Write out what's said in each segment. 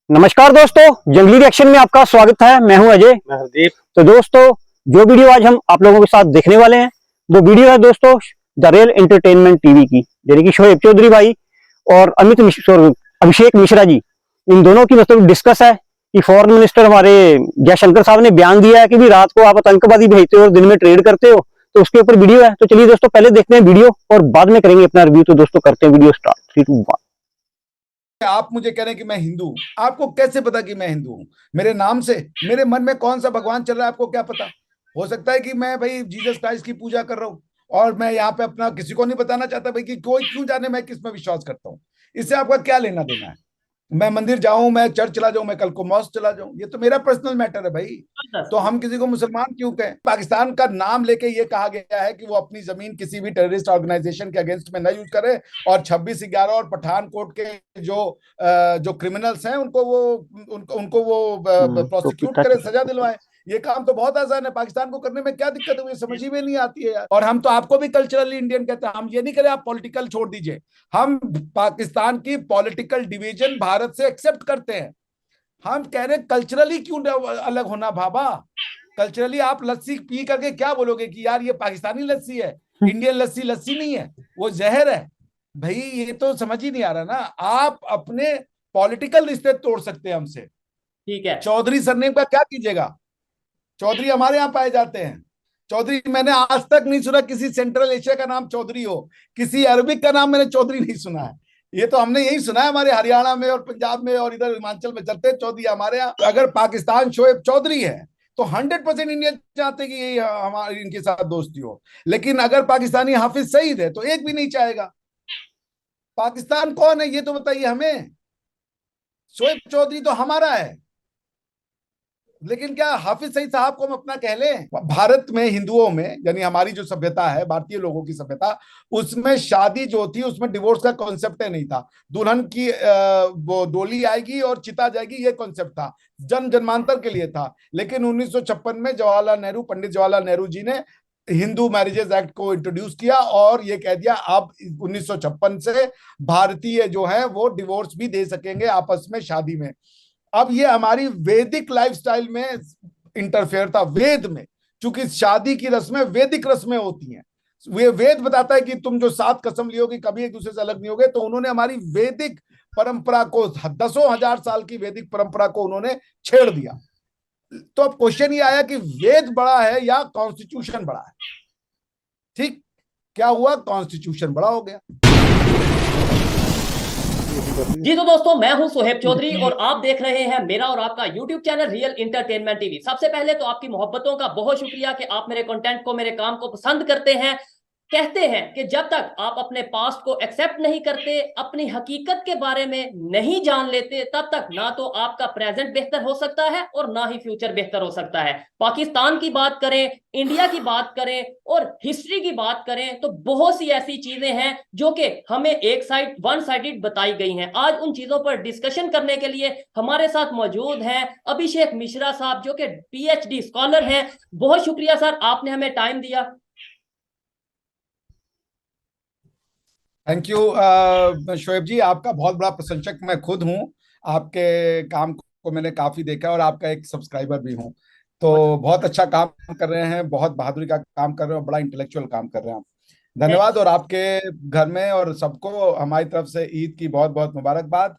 नमस्कार दोस्तों, जंगली रिएक्शन में आपका स्वागत है। मैं हूं अजय। मैं हरदीप। तो दोस्तों, जो वीडियो आज हम आप लोगों के साथ देखने वाले हैं वो वीडियो है दोस्तों द रियल एंटरटेनमेंट टीवी की, यानी कि शोएब चौधरी भाई और अभिषेक मिश्रा जी, इन दोनों की मतलब डिस्कस है कि फॉरेन मिनिस्टर हमारे जयशंकर साहब ने बयान दिया है कि भी रात को आप आतंकवादी भेजते हो और दिन में ट्रेड करते हो, तो उसके ऊपर वीडियो है। तो चलिए दोस्तों, पहले देखते हैं वीडियो और बाद में करेंगे अपना रिव्यू। तो दोस्तों करते हैं वीडियो स्टार्ट। 3 2 1। आप मुझे कह रहे हैं कि मैं हिंदू हूं। आपको कैसे पता कि मैं हिंदू हूं? मेरे नाम से, मेरे मन में कौन सा भगवान चल रहा है आपको क्या पता? हो सकता है कि मैं भाई जीसस क्राइस्ट की पूजा कर रहा हूं और मैं यहाँ पे अपना किसी को नहीं बताना चाहता भाई कि कोई क्यों जाने मैं किस में विश्वास करता हूँ। इससे आपका क्या लेना देना है? मैं मंदिर जाऊं, मैं चर्च चला जाऊं, मैं कल को मॉस्क चला जाऊं, ये तो मेरा पर्सनल मैटर है भाई। तो हम किसी को मुसलमान क्यों कहें? पाकिस्तान का नाम लेके ये कहा गया है कि वो अपनी जमीन किसी भी टेररिस्ट ऑर्गेनाइजेशन के अगेंस्ट में न यूज करे और 26/11 और पठानकोट के जो क्रिमिनल्स हैं उनको वो प्रोसिक्यूट करे, सजा दिलवाए। ये काम तो बहुत आसान है, पाकिस्तान को करने में क्या दिक्कत है? मुझे समझ ही में नहीं आती है यार। और हम तो आपको भी कल्चरली इंडियन कहते हैं। हम ये नहीं करें आप पॉलिटिकल छोड़ दीजिए, हम पाकिस्तान की पॉलिटिकल डिवीजन भारत से एक्सेप्ट करते हैं। हम कह रहे कल्चरली क्यों अलग होना बाबा? कल्चरली आप लस्सी पी करके क्या बोलोगे कि यार ये पाकिस्तानी लस्सी है, इंडियन लस्सी लस्सी नहीं है, वो जहर है। भाई ये तो समझ ही नहीं आ रहा ना। आप अपने पॉलिटिकल रिश्ते तोड़ सकते हैं हमसे, ठीक है। चौधरी सरनेम का क्या कीजिएगा? चौधरी हमारे यहाँ पाए जाते हैं। चौधरी मैंने आज तक नहीं सुना किसी सेंट्रल एशिया का नाम चौधरी हो, किसी अरबिक का नाम मैंने चौधरी नहीं सुना है। ये तो हमने यही सुना है हमारे हरियाणा में और पंजाब में और इधर हिमाचल में चलते हैं चौधरी हमारे यहाँ। अगर पाकिस्तान शोएब चौधरी है तो 100% इंडियन चाहते कि यही हमारी इनके साथ दोस्ती हो। लेकिन अगर पाकिस्तानी हाफिज सईद है तो एक भी नहीं चाहेगा। पाकिस्तान कौन है ये तो बताइए हमें। शोएब चौधरी तो हमारा है, लेकिन क्या हाफिज सईद साहब को हम अपना कह लें? भारत में हिंदुओं में, यानी हमारी जो सभ्यता है, भारतीय लोगों की सभ्यता, उसमें शादी जो थी उसमें डिवोर्स का कॉन्सेप्ट नहीं था। दुल्हन की वो डोली आएगी और चिता जाएगी, ये कॉन्सेप्ट था, जन्म जन्मांतर के लिए था। लेकिन 1956 में पंडित जवाहरलाल नेहरू जी ने हिंदू मैरिजेस एक्ट को इंट्रोड्यूस किया और ये कह दिया अब 1956 से भारतीय जो है वो डिवोर्स भी दे सकेंगे आपस में शादी में। अब ये हमारी वैदिक लाइफस्टाइल में इंटरफेयर था, वेद में, क्योंकि शादी की रस्में वैदिक रस्में होती हैं। वे वेद बताता है कि तुम जो 7 कसम लियोगे कभी एक दूसरे से अलग नहीं होगे। तो उन्होंने हमारी वैदिक परंपरा को, दसों हजार साल की वैदिक परंपरा को उन्होंने छेड़ दिया। तो अब क्वेश्चन ये आया कि वेद बड़ा है या कॉन्स्टिट्यूशन बड़ा है? ठीक, क्या हुआ? कॉन्स्टिट्यूशन बड़ा हो गया। जी तो दोस्तों, मैं हूं शोएब चौधरी और आप देख रहे हैं मेरा और आपका YouTube channel real entertainment TV. सबसे पहले तो आपकी मोहब्बतों का बहुत शुक्रिया कि आप मेरे कंटेंट को, मेरे काम को पसंद करते हैं। कहते हैं कि जब तक आप अपने पास्ट को एक्सेप्ट नहीं करते, अपनी हकीकत के बारे में नहीं जान लेते, तब तक ना तो आपका प्रेजेंट बेहतर हो सकता है और ना ही फ्यूचर बेहतर हो सकता है। पाकिस्तान की बात करें, इंडिया की बात करें और हिस्ट्री की बात करें तो बहुत सी ऐसी चीजें हैं जो कि हमें वन साइडेड बताई गई हैं। आज उन चीजों पर डिस्कशन करने के लिए हमारे साथ मौजूद हैं अभिषेक मिश्रा साहब, जो कि PhD स्कॉलर हैं। बहुत शुक्रिया सर, आपने हमें टाइम दिया। थैंक यू शोएब जी, आपका बहुत बड़ा प्रशंसक मैं खुद हूं। आपके काम को मैंने काफी देखा और आपका एक सब्सक्राइबर भी हूं। तो बहुत अच्छा काम कर रहे हैं, बहुत बहादुरी का काम कर रहे हैं, बड़ा इंटेलेक्चुअल काम कर रहे हैं आप। धन्यवाद। और आपके घर में और सबको हमारी तरफ से ईद की बहुत बहुत मुबारकबाद।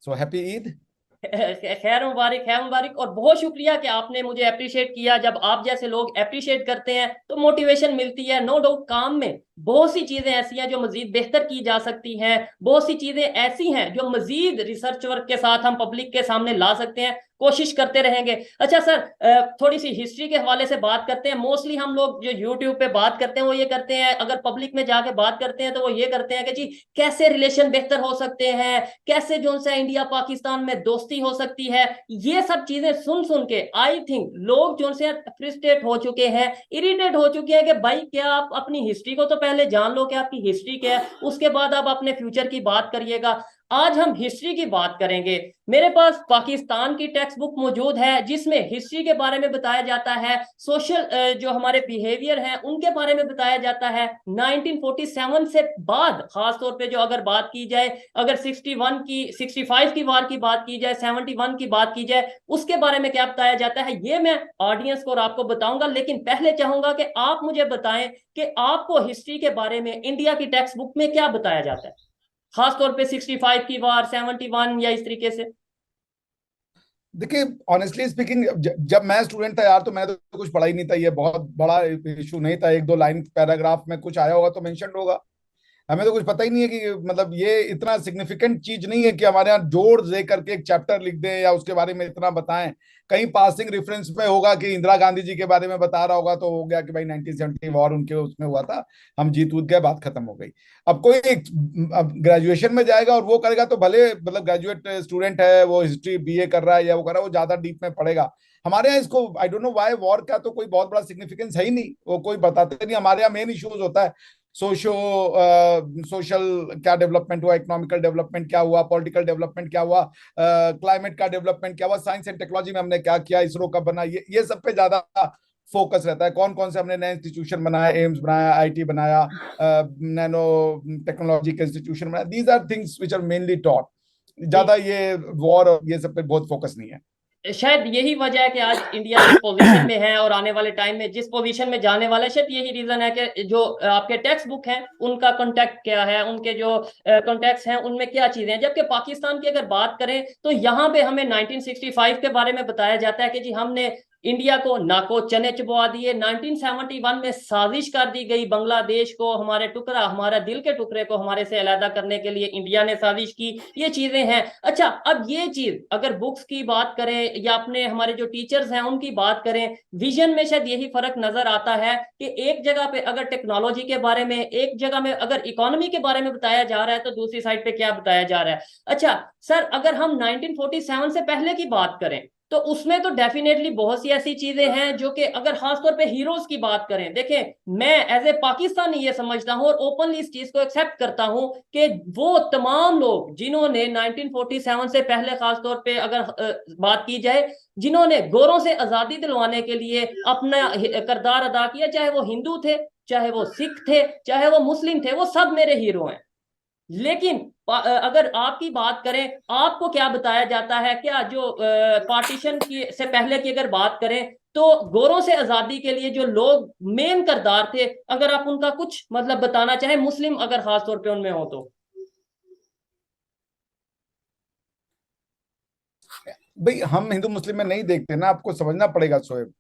So happy Eid. खैर मुबारक, खैर मुबारक। और बहुत शुक्रिया कि आपने मुझे अप्रिशिएट किया। जब आप जैसे लोग अप्रिशिएट करते हैं तो मोटिवेशन मिलती है। नो डाउट काम में बहुत सी चीजें ऐसी हैं जो मजीद बेहतर की जा सकती हैं, बहुत सी चीजें ऐसी हैं जो मजीद रिसर्च वर्क के साथ हम पब्लिक के सामने ला सकते हैं, कोशिश करते रहेंगे। अच्छा सर, थोड़ी सी हिस्ट्री के हवाले से बात करते हैं। मोस्टली हम लोग जो यूट्यूब पे बात करते हैं वो ये करते हैं, अगर पब्लिक में जाके बात करते हैं तो वो ये करते हैं कि जी कैसे रिलेशन बेहतर हो सकते हैं, कैसे जो से इंडिया पाकिस्तान में दोस्ती हो सकती है। ये सब चीजें सुन सुन के आई थिंक लोग जो से फ्रस्ट्रेट हो चुके हैं, इरिटेट हो चुके हैं कि भाई क्या आप अपनी हिस्ट्री को तो पहले जान लो कि आपकी हिस्ट्री क्या है, उसके बाद आप अपने फ्यूचर की बात करिएगा। आज हम हिस्ट्री की बात करेंगे। मेरे पास पाकिस्तान की टेक्स्ट बुक मौजूद है जिसमें हिस्ट्री के बारे में बताया जाता है, सोशल जो हमारे बिहेवियर हैं उनके बारे में बताया जाता है। 1947 से बाद खासतौर पे जो अगर बात की जाए, अगर 61 की 65 की वार की बात की जाए, 71 की बात की जाए, उसके बारे में क्या बताया जाता है ये मैं ऑडियंस को और आपको बताऊंगा। लेकिन पहले चाहूंगा कि आप मुझे बताएं कि आपको हिस्ट्री के बारे में इंडिया की टेक्स्ट बुक में क्या बताया जाता है, खासतौर पे 65 की वार, 71 या इस तरीके से। देखिए, ऑनेस्टली स्पीकिंग, जब मैं स्टूडेंट था यार, तो मैंने तो कुछ पढ़ा ही नहीं था। ये बहुत बड़ा इशू नहीं था, एक दो लाइन पैराग्राफ में कुछ आया होगा तो मेंशन होगा। हमें तो कुछ पता ही नहीं है कि मतलब ये इतना सिग्निफिकेंट चीज नहीं है कि हमारे यहाँ जोड़ दे करके एक चैप्टर लिख दें या उसके बारे में इतना बताएं। कहीं पासिंग रेफरेंस में होगा कि इंदिरा गांधी जी के बारे में बता रहा होगा तो हो गया कि भाई 1970 वॉर उनके उसमें हुआ था, हम जीत उत गए, बात खत्म हो गई। अब कोई अब ग्रेजुएशन में जाएगा और वो करेगा तो भले, मतलब ग्रेजुएट स्टूडेंट है, वो हिस्ट्री बीए कर रहा है या वो कर रहा है, वो ज्यादा डीप में पढ़ेगा। हमारे यहाँ इसको I don't know why, war का तो कोई बहुत बड़ा सिग्निफिकेंस है ही नहीं, वो कोई बताते नहीं। हमारे यहाँ मेन इश्यूज होता है सोशो सोशल क्या डेवलपमेंट हुआ, इकोनॉमिकल डेवलपमेंट क्या हुआ, पॉलिटिकल डेवलपमेंट क्या हुआ, क्लाइमेट का डेवलपमेंट क्या हुआ, साइंस एंड टेक्नोलॉजी में हमने क्या किया, इसरो कब बना, ये सब पे ज्यादा फोकस रहता है। कौन कौन से हमने नए इंस्टीट्यूशन बनाया, एम्स बनाया, आईटी बनाया, नैनो टेक्नोलॉजी के इंस्टीट्यूशन बनाया। These are things which are mainly taught. ज्यादा ये वॉर और ये सब पे बहुत फोकस नहीं है। शायद यही वजह है कि आज इंडिया जिस पोजीशन में है और आने वाले टाइम में जिस पोजीशन में जाने वाला है, शायद यही रीजन है कि जो आपके टेक्स्ट बुक हैं उनका कॉन्टेक्ट क्या है, उनके जो कॉन्टेक्ट्स हैं उनमें क्या चीजें हैं। जबकि पाकिस्तान की अगर बात करें तो यहाँ पे हमें 1965 के बारे में बताया जाता है कि जी हमने इंडिया को नाको चने चबवा दिए। 1971 में साजिश कर दी गई, बांग्लादेश को, हमारे टुकड़ा, हमारे दिल के टुकड़े को हमारे से अलग करने के लिए इंडिया ने साजिश की। ये चीजें हैं। अच्छा, अब ये चीज अगर बुक्स की बात करें या अपने हमारे जो टीचर्स हैं उनकी बात करें, विजन में शायद यही फर्क नजर आता है कि एक जगह पे अगर टेक्नोलॉजी के बारे में, एक जगह में अगर इकोनॉमी के बारे में बताया जा रहा है तो दूसरी साइड पे क्या बताया जा रहा है। अच्छा सर, अगर हम 1947 से पहले की बात करें तो उसमें तो डेफिनेटली बहुत सी ऐसी चीजें हैं जो कि अगर खासतौर पे हीरोज की बात करें, देखें मैं एज ए पाकिस्तानी ये समझता हूं और ओपनली इस चीज को एक्सेप्ट करता हूं कि वो तमाम लोग जिन्होंने 1947 से पहले खासतौर पे अगर बात की जाए, जिन्होंने गोरों से आजादी दिलवाने के लिए अपना किरदार अदा किया, चाहे वो हिंदू थे, चाहे वो सिख थे, चाहे वो मुस्लिम थे, वो सब मेरे हीरो हैं। लेकिन अगर आपकी बात करें, आपको क्या बताया जाता है, क्या जो पार्टीशन की से पहले की अगर बात करें तो गोरों से आजादी के लिए जो लोग मेन किरदार थे, अगर आप उनका कुछ मतलब बताना चाहें, मुस्लिम अगर खास तौर पे उनमें हो तो। भाई हम हिंदू मुस्लिम में नहीं देखते ना, आपको समझना पड़ेगा शोएब।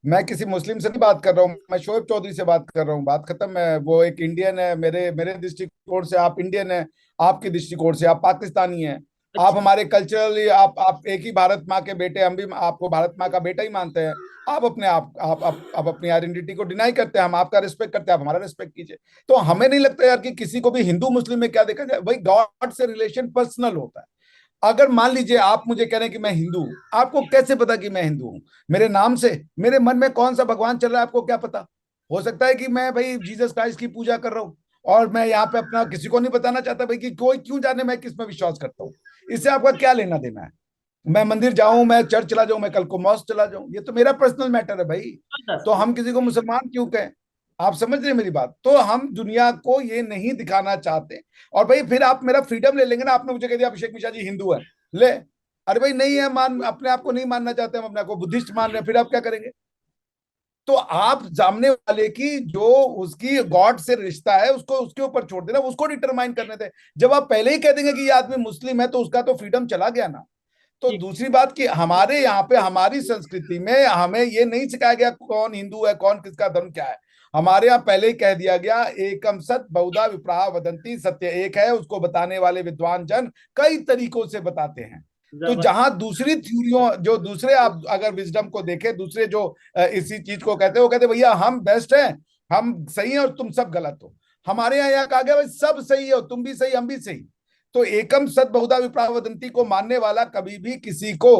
मैं किसी मुस्लिम से नहीं बात कर रहा हूँ, मैं शोएब चौधरी से बात कर रहा हूँ। बात खत्म है। वो एक इंडियन है, मेरे मेरे दृष्टिकोण से आप इंडियन है, आपके दृष्टिकोण से आप पाकिस्तानी हैं। आप अच्छा। हमारे कल्चरली आप एक ही भारत माँ के बेटे, हम भी आपको भारत माँ का बेटा ही मानते हैं। आप अपने आप अपनी आइडेंटिटी को डिनाई करते हैं, हम आपका रिस्पेक्ट करते हैं, आप हमारा रिस्पेक्ट कीजिए। तो हमें नहीं लगता यार कि किसी को भी हिंदू मुस्लिम में क्या देखा जाए। भाई गॉड से रिलेशन पर्सनल होता है। अगर मान लीजिए आप मुझे कह रहे हैं कि मैं हिंदू हूं, आपको कैसे पता कि मैं हिंदू हूं? मेरे नाम से, मेरे मन में कौन सा भगवान चल रहा है आपको क्या पता? हो सकता है कि मैं भाई जीसस क्राइस्ट की पूजा कर रहा हूं और मैं यहाँ पे अपना किसी को नहीं बताना चाहता भाई कि कोई क्यों जाने मैं किस में विश्वास करता हूँ। इससे आपका क्या लेना देना है? मैं मंदिर जाऊं, मैं चर्च चला जाऊं, मैं कल को मॉस्क चला जाऊं, ये तो मेरा पर्सनल मैटर है भाई। तो हम किसी को मुसलमान क्यों कहें? आप समझ रहे हैं मेरी बात? तो हम दुनिया को ये नहीं दिखाना चाहते। और भाई फिर आप मेरा फ्रीडम ले लेंगे ना, आपने मुझे कह दिया अभिषेक मिश्रा जी हिंदू है, ले, अरे भाई नहीं है, मान अपने आप को नहीं मानना चाहते, हम अपने आप को बुद्धिस्ट मान रहे हैं, फिर आप क्या करेंगे? तो आप सामने वाले की जो उसकी गॉड से रिश्ता है उसको उसके ऊपर छोड़ देना, उसको डिटरमाइन करने दे। जब आप पहले ही कह देंगे कि ये आदमी मुस्लिम है तो उसका तो फ्रीडम चला गया ना। तो दूसरी बात कि हमारे यहाँ पे हमारी संस्कृति में हमें ये नहीं सिखाया गया कौन हिंदू है, कौन किसका धर्म क्या है। हमारे यहाँ पहले ही कह दिया गया एकम सत बहुधा विप्राह वदंती, सत्य एक है, उसको बताने वाले विद्वान जन कई तरीकों से बताते हैं। तो जहां दूसरी थ्योरियों, जो दूसरे आप अगर विजडम को देखें, दूसरे जो इसी चीज को कहते हैं, वो कहते हैं भैया हम बेस्ट हैं, हम सही हैं और तुम सब गलत हो। हमारे यहाँ कहा गया भाई सब सही हो, तुम भी सही हम भी सही। तो एकम सत बहुधा विप्राह वदंती को मानने वाला कभी भी किसी को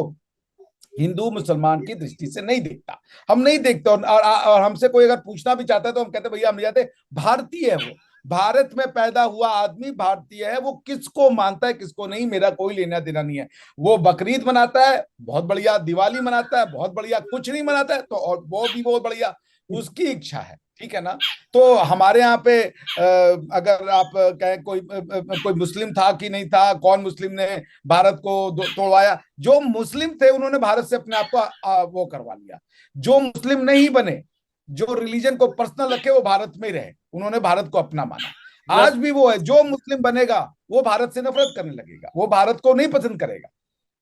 हिंदू मुसलमान की दृष्टि से नहीं देखता। हम नहीं देखते। और हमसे कोई अगर पूछना भी चाहता है तो हम कहते भैया हम नहीं जाते, भारतीय है वो। भारत में पैदा हुआ आदमी भारतीय है, वो किसको मानता है किसको नहीं मेरा कोई लेना देना नहीं है। वो बकरीद मनाता है बहुत बढ़िया, दिवाली मनाता है बहुत बढ़िया, कुछ नहीं मनाता है तो और वो भी बहुत बढ़िया, उसकी इच्छा है, ठीक है ना। तो हमारे यहाँ पे अगर आप कहें कोई मुस्लिम था कि नहीं था, कौन मुस्लिम ने भारत को तोड़वाया, जो मुस्लिम थे उन्होंने भारत से अपने आप को वो करवा लिया। जो मुस्लिम नहीं बने, जो रिलीजन को पर्सनल रखे, वो भारत में ही रहे, उन्होंने भारत को अपना माना। आज भी वो है, जो मुस्लिम बनेगा वो भारत से नफरत करने लगेगा, वो भारत को नहीं पसंद करेगा,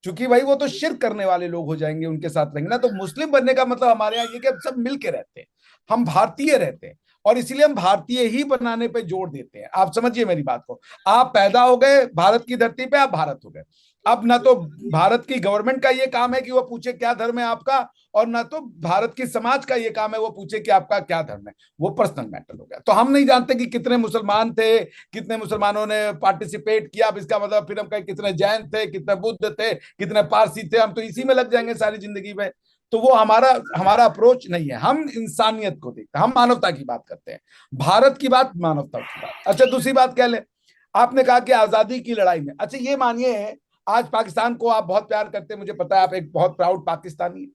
क्योंकि भाई वो तो शिर्क करने वाले लोग हो जाएंगे, उनके साथ रहेंगे ना। तो मुस्लिम बनने का मतलब हमारे यहाँ ये कि हम सब मिलके रहते हैं, हम भारतीय रहते हैं, और इसीलिए हम भारतीय ही बनाने पे जोर देते हैं। आप समझिए मेरी बात को, आप पैदा हो गए भारत की धरती पे, आप भारत हो गए। अब ना तो भारत की गवर्नमेंट का ये काम है कि वो पूछे क्या धर्म है आपका, और ना तो भारत की समाज का ये काम है वो पूछे कि आपका क्या धर्म है, वो पर्सनल मैटर हो गया। तो हम नहीं जानते कि कितने मुसलमान थे, कितने मुसलमानों ने पार्टिसिपेट किया, अब इसका मतलब फिर हम कहें कितने जैन थे, कितने बुद्ध थे, कितने पारसी थे, हम तो इसी में लग जाएंगे सारी जिंदगी में। तो वो हमारा हमारा अप्रोच नहीं है, हम इंसानियत को देखते हैं, हम मानवता की बात करते हैं, भारत की बात, मानवता की बात। अच्छा दूसरी बात कह ले, आपने कहा कि आजादी की लड़ाई में, अच्छा ये मानिए आज पाकिस्तान को आप बहुत प्यार करते हैं, मुझे पता है आप एक बहुत प्राउड पाकिस्तानी है।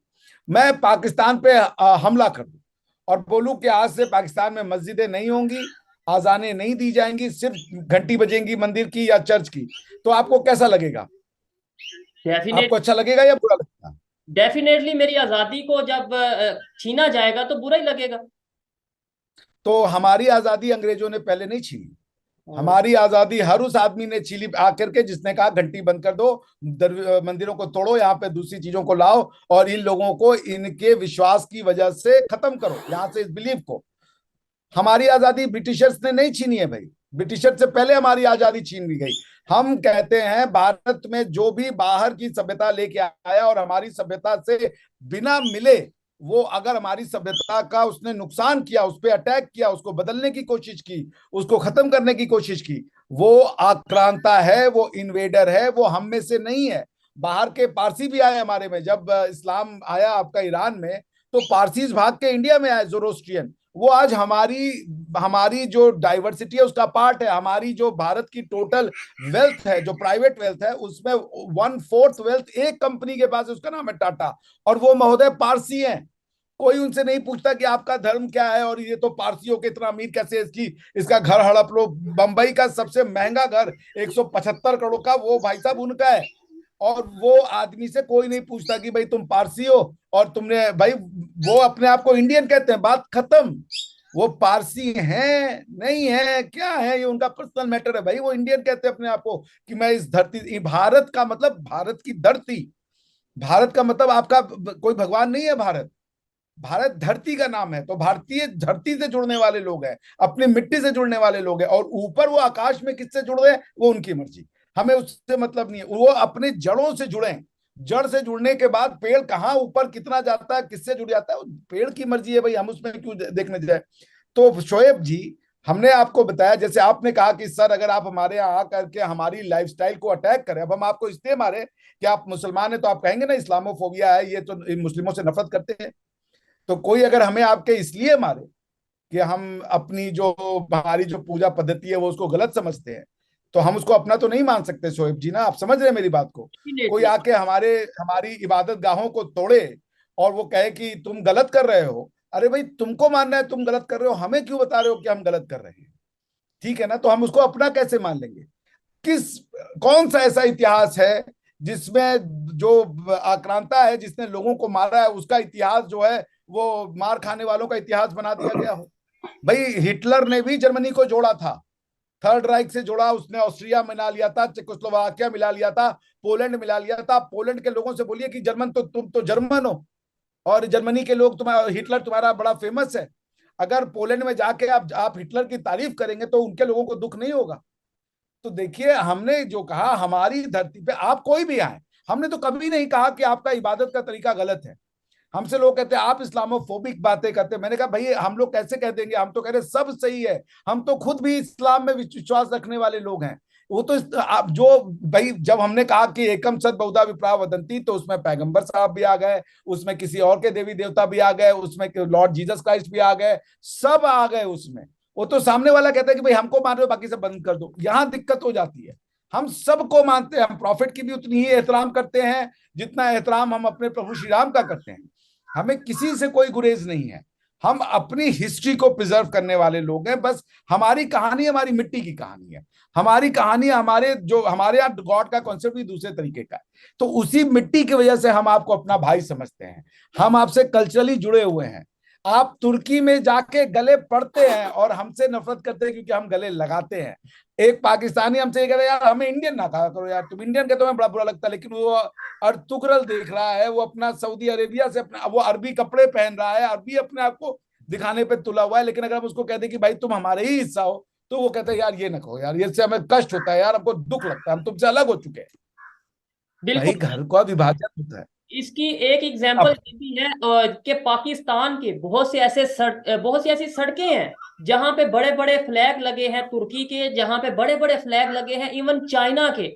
मैं पाकिस्तान पे हमला कर दूं और बोलूं कि आज से पाकिस्तान में मस्जिदें नहीं होंगी, आजानें नहीं दी जाएंगी, सिर्फ घंटी बजेंगी मंदिर की या चर्च की, तो आपको कैसा लगेगा? डेफिनेट आपको अच्छा लगेगा या बुरा लगेगा? डेफिनेटली मेरी आजादी को जब छीना जाएगा तो बुरा ही लगेगा। तो हमारी आजादी अंग्रेजों ने पहले नहीं छीनी, हमारी आजादी हर उस आदमी ने छीनी आकर के जिसने कहा घंटी बंद कर दो, मंदिरों को तोड़ो, यहाँ पे दूसरी चीजों को लाओ और इन लोगों को इनके विश्वास की वजह से खत्म करो, यहाँ से इस बिलीफ को। हमारी आजादी ब्रिटिशर्स ने नहीं छीनी है भाई, ब्रिटिशर से पहले हमारी आजादी छीन ली गई। हम कहते हैं भारत में जो भी बाहर की सभ्यता लेके आया और हमारी सभ्यता से बिना मिले, वो अगर हमारी सभ्यता का उसने नुकसान किया, उस पर अटैक किया, उसको बदलने की कोशिश की, उसको खत्म करने की कोशिश की, वो आक्रांता है, वो इन्वेडर है, वो हम में से नहीं है। बाहर के पारसी भी आए हमारे में, जब इस्लाम आया आपका ईरान में, तो पारसीज भाग के इंडिया में आए, जोरोस्ट्रियन, वो आज हमारी हमारी जो डाइवर्सिटी है उसका पार्ट है। हमारी जो भारत की टोटल वेल्थ है, जो प्राइवेट वेल्थ है, उसमें 1/4 वेल्थ एक कंपनी के पास है, उसका नाम है टाटा, और वो महोदय पारसी हैं। कोई उनसे नहीं पूछता कि आपका धर्म क्या है, और ये तो पारसियों के इतना अमीर कैसे, इसका घर हड़प लो। बंबई का सबसे महंगा घर 175 करोड़ का, वो भाई साहब उनका है, और वो आदमी से कोई नहीं पूछता कि भाई तुम पारसी हो और तुमने भाई, वो अपने आप को इंडियन कहते हैं, बात खत्म। वो पारसी हैं नहीं है क्या है ये उनका पर्सनल मैटर है भाई, वो इंडियन कहते हैं अपने आप को कि मैं इस धरती, भारत का मतलब भारत की धरती, भारत का मतलब आपका कोई भगवान नहीं है, भारत, भारत धरती का नाम है। तो भारतीय धरती से जुड़ने वाले लोग हैं, अपनी मिट्टी से जुड़ने वाले लोग हैं, और ऊपर वो आकाश में किससे जुड़ रहे हैं वो उनकी मर्जी, हमें उससे मतलब नहीं है। वो अपने जड़ों से जुड़े, जड़ से जुड़ने के बाद पेड़ कहाँ ऊपर कितना जाता है, किससे जुड़ जाता है, पेड़ की मर्जी है भाई, हम उसमें क्यों देखने जाए। तो शोएब जी, हमने आपको बताया, जैसे आपने कहा कि सर अगर आप हमारे यहाँ आकर के हमारी लाइफस्टाइल को अटैक करें, अब हम आपको इसलिए मारे कि आप मुसलमान हैं, तो आप कहेंगे ना इस्लामोफोबिया है, ये तो मुस्लिमों से नफरत करते हैं। तो कोई अगर हमें आपके इसलिए मारे कि हम अपनी जो हमारी जो पूजा पद्धति है वो उसको गलत समझते हैं, तो हम उसको अपना तो नहीं मान सकते शोएब जी ना, आप समझ रहे हैं मेरी बात को। कोई आके हमारे हमारी इबादत गाहों को तोड़े और वो कहे कि तुम गलत कर रहे हो, अरे भाई तुमको मानना है तुम गलत कर रहे हो, हमें क्यों बता रहे हो कि हम गलत कर रहे हैं? ठीक है ना, तो हम उसको अपना कैसे मान लेंगे? किस, कौन सा ऐसा इतिहास है जिसमें जो आक्रांता है जिसने लोगों को मारा है उसका इतिहास जो है वो मार खाने वालों का इतिहास बना दिया गया हो? भाई हिटलर ने भी जर्मनी को जोड़ा था, थर्ड राइक से जोड़ा, उसने ऑस्ट्रिया मिला लिया था, चेकोस्लोवाकिया मिला लिया था, पोलैंड मिला लिया था। पोलैंड के लोगों से बोलिए कि जर्मन तो तुम तो जर्मन हो, और जर्मनी के लोग तुम्हारा, हिटलर तुम्हारा बड़ा फेमस है। अगर पोलैंड में जाके आप हिटलर की तारीफ करेंगे तो उनके लोगों को दुख नहीं होगा? तो देखिए, हमने जो कहा हमारी धरती पे आप कोई भी आए, हमने तो कभी नहीं कहा कि आपका इबादत का तरीका गलत है। हमसे लोग कहते हैं आप इस्लामोफोबिक बातें करते हैं, मैंने कहा भाई हम लोग कैसे कह देंगे, हम तो कह रहे सब सही है, हम तो खुद भी इस्लाम में विश्वास रखने वाले लोग हैं। वो तो आप जो भाई, जब हमने कहा कि एकम सद बहुधा विप्रा वदंती, तो उसमें पैगंबर साहब भी आ गए, उसमें किसी और के देवी देवता भी आ गए, उसमें लॉर्ड जीसस क्राइस्ट भी आ गए, सब आ गए उसमें। वो तो सामने वाला कहता है कि भाई हमको मान रहे हो, बाकी सब बंद कर दो। यहां दिक्कत हो जाती है। हम सबको मानते हैं, हम प्रॉफिट की भी उतनी ही एहतराम करते हैं जितना एहतराम हम अपने प्रभु श्री राम का करते हैं। हमें किसी से कोई गुरेज नहीं है। हम अपनी हिस्ट्री को प्रिजर्व करने वाले लोग हैं। बस हमारी कहानी हमारी मिट्टी की कहानी है। हमारी कहानी, हमारे यहाँ गॉड का कॉन्सेप्ट भी दूसरे तरीके का है। तो उसी मिट्टी की वजह से हम आपको अपना भाई समझते हैं। हम आपसे कल्चरली जुड़े हुए हैं। आप तुर्की में जाके गले पड़ते हैं और हमसे नफरत करते हैं क्योंकि हम गले लगाते हैं। एक पाकिस्तानी हमसे ये कहता है, यार हमें इंडियन ना कहा करो यार, तुम इंडियन के तुम्हें बड़ा बुरा लगता है। लेकिन वो अर्तुगरल देख रहा है, वो अपना सऊदी अरेबिया से अपना वो अरबी कपड़े पहन रहा है, अरबी अपने आप को दिखाने पे तुला हुआ है। लेकिन अगर हम उसको कहते कि भाई तुम हमारे ही हिस्सा हो, तो वो कहते हैं यार ये ना कहो यार, ये से हमें कष्ट होता है यार, हमको दुख लगता है, हम तुमसे अलग हो चुके हैं। भाई बिल्कुल। घर का विभाजन होता है। इसकी एक एग्जांपल अब ये भी है कि पाकिस्तान के बहुत सी ऐसी सड़कें हैं जहां पे बड़े बड़े फ्लैग लगे हैं तुर्की के, जहां पे बड़े बड़े फ्लैग लगे हैं इवन चाइना के।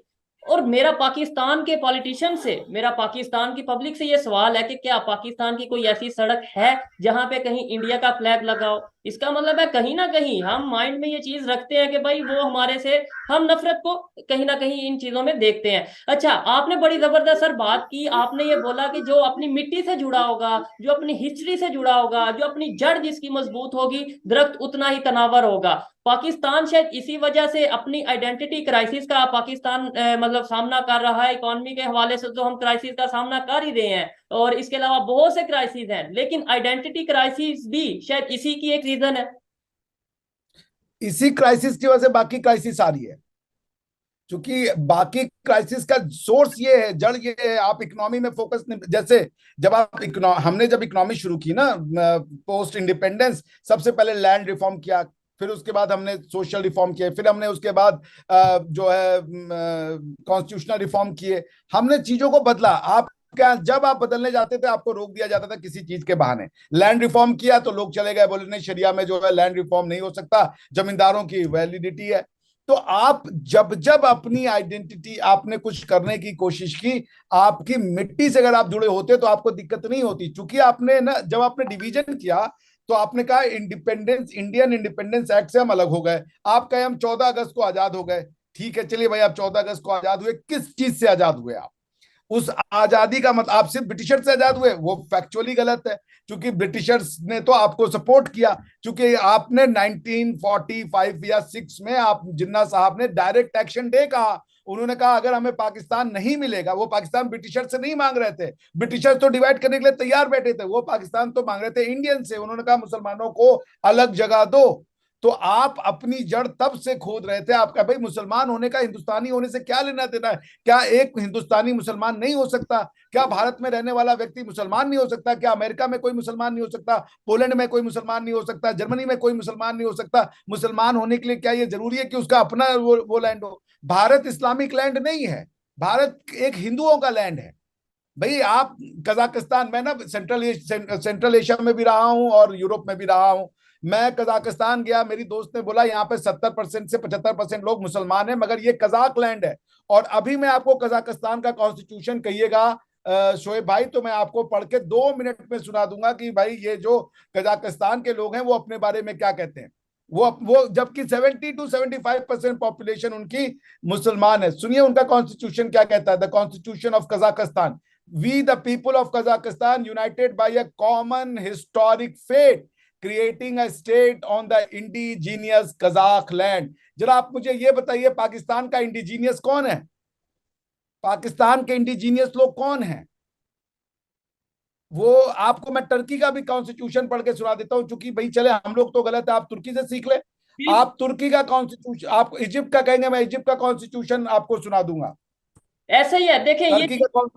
और मेरा पाकिस्तान के पॉलिटिशियन से, मेरा पाकिस्तान की पब्लिक से ये सवाल है कि क्या पाकिस्तान की कोई ऐसी सड़क है जहां पे कहीं इंडिया का फ्लैग लगाओ? इसका मतलब है कहीं ना कहीं हम माइंड में ये चीज रखते हैं कि भाई वो हमारे से, हम नफरत को कहीं ना कहीं इन चीजों में देखते हैं। अच्छा, आपने बड़ी जबरदस्त सर बात की। आपने ये बोला कि जो अपनी मिट्टी से जुड़ा होगा, जो अपनी हिस्ट्री से जुड़ा होगा, जो अपनी जड़ जिसकी मजबूत होगी, दरख्त उतना ही तनावर होगा। पाकिस्तान शायद इसी वजह से अपनी आइडेंटिटी क्राइसिस का पाकिस्तान मतलब सामना कर रहा है। इकोनॉमी के हवाले से तो हम क्राइसिस का सामना कर ही रहे हैं, और इसके अलावा बहुत से क्राइसिस हैं, लेकिन आइडेंटिटी क्राइसिस भी शायद इसी की एक रीजन है। इसी क्राइसिस की वजह से बाकी क्राइसिस आ रही है। क्योंकि बाकी क्राइसिस का सोर्स ये है, जड़ ये है। आप इकोनॉमी में फोकस नहीं, जैसे हमने जब इकोनॉमी शुरू की ना पोस्ट इंडिपेंडेंस, सबसे पहले लैंड रिफॉर्म किया, फिर उसके बाद हमने सोशल रिफॉर्म किए, फिर हमने उसके बाद जो है कॉन्स्टिट्यूशनल रिफॉर्म किए। हमने चीजों को बदला। आप क्या, जब आप बदलने जाते थे आपको रोक दिया जाता था किसी चीज के बहाने। लैंड रिफॉर्म किया तो लोग चले गए, बोले नहीं शरिया में जो है लैंड रिफॉर्म नहीं हो सकता, जमींदारों की वैलिडिटी है। तो आप जब जब अपनी आइडेंटिटी, आपने कुछ करने की कोशिश की, आपकी मिट्टी से अगर आप जुड़े होते तो आपको दिक्कत नहीं होती। चूंकि आपने ना, जब आपने डिवीजन किया तो आपने कहा इंडियन इंडिपेंडेंस एक्ट से हम अलग हो गए। आप कहे हम 14 अगस्त को आजाद हो गए। ठीक है, चलिए भाई आप 14 अगस्त को आजाद हुए, किस चीज से आजाद हुए आप? उस आजादी का मतलब आप सिर्फ ब्रिटिशर से आजाद हुए, वो फैक्चुअली गलत है। क्योंकि ब्रिटिशर्स ने तो आपको सपोर्ट किया, क्योंकि आपने 1945 या 6 में आप जिन्ना साहब ने डायरेक्ट एक्शन डे कहा। उन्होंने कहा अगर हमें पाकिस्तान नहीं मिलेगा, वो पाकिस्तान ब्रिटिशर से नहीं मांग रहे थे, ब्रिटिशर तो डिवाइड करने के लिए तैयार बैठे थे, वो पाकिस्तान तो मांग रहे थे इंडियन से। उन्होंने कहा मुसलमानों को अलग जगह दो। तो आप अपनी जड़ तब से खोद रहे थे। आपका भाई मुसलमान होने का हिंदुस्तानी होने से क्या लेना देना है? क्या एक हिंदुस्तानी मुसलमान नहीं हो सकता? क्या भारत में रहने वाला व्यक्ति मुसलमान नहीं हो सकता? क्या अमेरिका में कोई मुसलमान नहीं हो सकता? पोलैंड में कोई मुसलमान नहीं हो सकता? जर्मनी में कोई मुसलमान नहीं हो सकता? मुसलमान होने के लिए क्या ये जरूरी है कि उसका अपना वो लैंड हो? भारत इस्लामिक लैंड नहीं है, भारत एक हिंदुओं का लैंड है। भाई आप कजाकिस्तान में ना, सेंट्रल एशिया में भी रहा हूं और यूरोप में भी रहा हूं। मैं कजाकिस्तान गया, मेरी दोस्त ने बोला यहाँ पे 70% से 75% लोग मुसलमान हैं, मगर ये कजाक लैंड है। और अभी मैं आपको कजाकिस्तान का कॉन्स्टिट्यूशन कहिएगा शोएब भाई, तो मैं आपको पढ़ के 2 मिनट में सुना दूंगा कि भाई ये जो कजाकिस्तान के लोग हैं वो अपने बारे में क्या कहते हैं। वो जबकि 70 to 75% पॉपुलेशन उनकी मुसलमान है। सुनिए उनका कॉन्स्टिट्यूशन क्या कहता है। The constitution of Kazakhstan: we the people of Kazakhstan united by a common historic fate creating a state on the indigenous Kazakh land. जरा आप मुझे ये बताइए, पाकिस्तान का इंडिजीनियस कौन है? पाकिस्तान के इंडिजीनियस लोग कौन हैं? वो आपको मैं टर्की का भी कॉन्स्टिट्यूशन पढ़ के सुना देता हूं, चूंकि भाई चले हम लोग तो गलत है, आप तुर्की से सीख ले। आप तुर्की का कॉन्स्टिट्यूशन, आप इजिप्ट का कहेंगे, मैं इजिप्ट का कॉन्स्टिट्यूशन आपको सुना दूंगा। ऐसा ही है, देखें ये टर्की का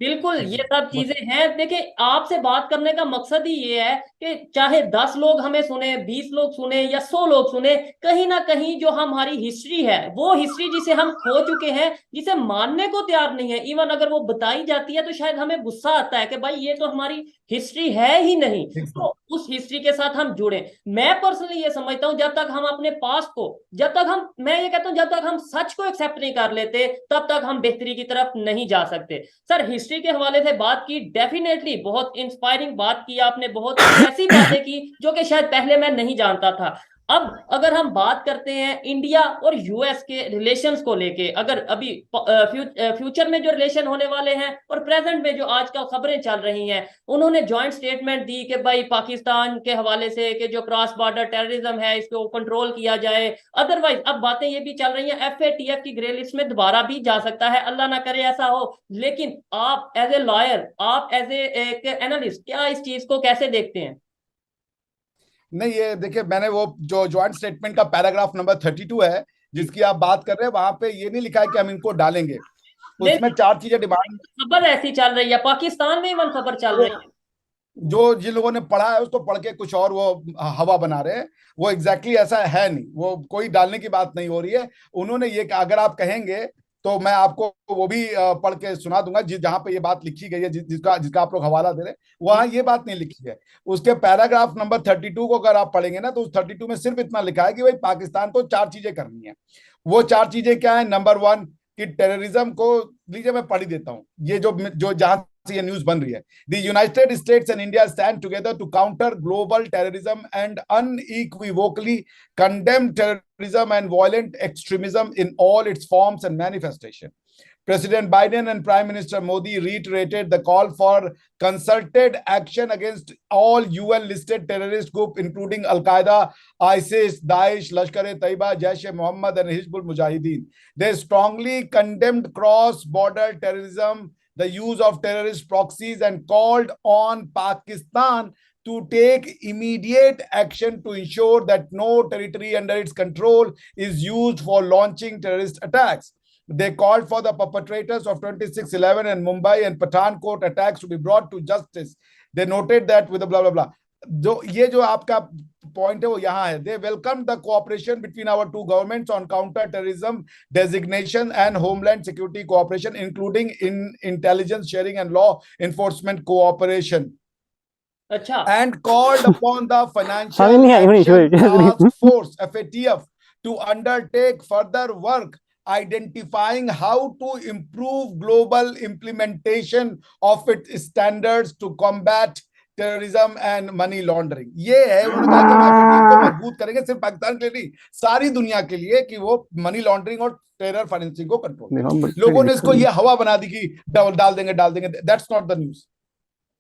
बिल्कुल ये सब चीजें हैं। देखिए, आपसे बात करने का मकसद ही ये है कि चाहे 10 लोग हमें सुने, 20 लोग सुने या 100 लोग सुने, कहीं ना कहीं जो हमारी हिस्ट्री है, वो हिस्ट्री जिसे हम खो चुके हैं, जिसे मानने को तैयार नहीं है, इवन अगर वो बताई जाती है तो शायद हमें गुस्सा आता है कि भाई ये तो हमारी हिस्ट्री है ही नहीं। तो उस हिस्ट्री के साथ हम जुड़े। मैं पर्सनली ये समझता हूं, जब तक हम अपने पास्ट को, जब तक हम, मैं ये कहता हूं, जब तक हम सच को एक्सेप्ट नहीं कर लेते, तब तक हम बेहतरी की तरफ नहीं जा सकते। सर, हिस्ट्री के हवाले से बात की, डेफिनेटली बहुत इंस्पायरिंग बात की आपने, बहुत ऐसी बातें की जो कि शायद पहले मैं नहीं जानता था। अब अगर हम बात करते हैं इंडिया और यूएस के रिलेशंस को लेके, अगर अभी फ्यूचर में जो रिलेशन होने वाले हैं और प्रेजेंट में जो आजकल खबरें चल रही हैं, उन्होंने जॉइंट स्टेटमेंट दी कि भाई पाकिस्तान के हवाले से कि जो क्रॉस बॉर्डर टेररिज्म है इसको कंट्रोल किया जाए। अदरवाइज अब बातें ये भी चल रही हैं एफएटीएफ की ग्रे लिस्ट में दोबारा भी जा सकता है, अल्लाह ना करे ऐसा हो। लेकिन आप एज ए लॉयर, आप एज ए एनालिस्ट, क्या इस चीज को कैसे देखते हैं? नहीं, ये देखिए, मैंने वो जो ज्वाइंट स्टेटमेंट का पैराग्राफ नंबर 32 है जिसकी आप बात कर रहे हैं, वहां पे ये नहीं लिखा है कि हम इनको डालेंगे। उसमें लेकिन 4 चीजें डिमांड, खबर ऐसी चल रही है, पाकिस्तान में इवन खबर चल रही है। जो जिन लोगों ने पढ़ा है उसको पढ़ के कुछ और वो हवा बना रहे हैं। वो एग्जैक्टली ऐसा है नहीं, वो कोई डालने की बात नहीं हो रही है। उन्होंने ये, अगर आप कहेंगे तो मैं आपको वो भी पढ़ के सुना दूंगा जहां पे ये बात लिखी गई है, जिसका जिसका आप लोग हवाला दे रहे हैं, वहां ये बात नहीं लिखी है। उसके पैराग्राफ नंबर 32 को अगर आप पढ़ेंगे ना, तो उस 32 में सिर्फ इतना लिखा है कि भाई पाकिस्तान को 4 चीजें करनी है। वो 4 चीजें क्या है? नंबर 1 कि टेररिज्म को, लीजिए मैं पढ़ ही देता हूँ, ये जो जो जहां से ये न्यूज बन रही है। The United States and India stand together to counter global terrorism and unequivocally condemn terrorism and violent extremism in all its forms and manifestation. President Biden and Prime Minister Modi reiterated the call for concerted action against all UN-listed terrorist groups, including Al-Qaeda, ISIS, Daesh, Lashkar-e-Taiba, Jaish-e-Mohammed, and Hizbul Mujahideen. They strongly condemned cross-border terrorism, the use of terrorist proxies, and called on Pakistan to take immediate action to ensure that no territory under its control is used for launching terrorist attacks. They called for the perpetrators of 26/11 and Mumbai and Pathankot attacks to be brought to justice. They noted that with the blah blah blah. जो आपका point है वो यहाँ है. They welcomed the cooperation between our two governments on counter-terrorism designation and homeland security cooperation, including in intelligence sharing and law enforcement cooperation. अच्छा, And called upon the Financial नहीं है, नहीं, Action sorry. Task Force (FATF) to undertake further work identifying how to improve global implementation of its standards to combat terrorism and money laundering. ये है, उन्होंने कहा कि हम FATF को मजबूत करेंगे, सिर्फ पाकिस्तान के लिए नहीं, सारी दुनिया के लिए, कि वो मनी लॉन्ड्रिंग और टेरर फाइनेंसिंग को कंट्रोल. लोगों ने इसको ये हवा बना दी कि डाल देंगे. That's not the news.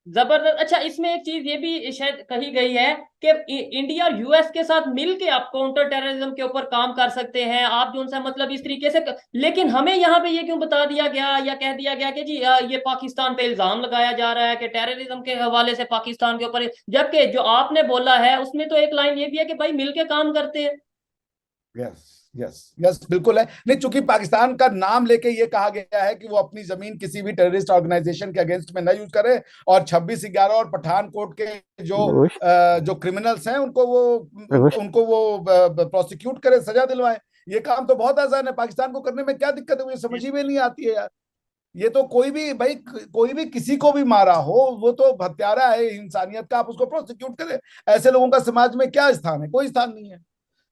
जबरदस्त। अच्छा, इसमें एक चीज ये भी शायद कही गई है कि इंडिया और यूएस के साथ मिलके आप काउंटर टेररिज्म के ऊपर काम कर सकते हैं, आप जो सा मतलब इस तरीके से लेकिन हमें यहाँ पे ये क्यों बता दिया गया या कह दिया गया कि जी ये पाकिस्तान पे इल्जाम लगाया जा रहा है कि टेररिज्म के हवाले से पाकिस्तान के ऊपर, जबकि जो आपने बोला है उसमें तो एक लाइन ये भी है कि भाई मिलके काम करते हैं। यस यस यस, बिल्कुल है. नहीं, चूंकि पाकिस्तान का नाम लेके ये कहा गया है कि वो अपनी जमीन किसी भी टेररिस्ट ऑर्गेनाइजेशन के अगेंस्ट में न यूज करे, और 26/11 और पठानकोट के जो क्रिमिनल्स हैं उनको वो प्रोसिक्यूट करे, सजा दिलवाए. ये काम तो बहुत आसान है, पाकिस्तान को करने में क्या दिक्कत है? मुझे समझ ही में नहीं आती है यार. ये तो कोई भी भाई, कोई भी किसी को भी मारा हो, वो तो हत्यारा है इंसानियत का, आप उसको प्रोसिक्यूट करें. ऐसे लोगों का समाज में क्या स्थान है? कोई स्थान नहीं है.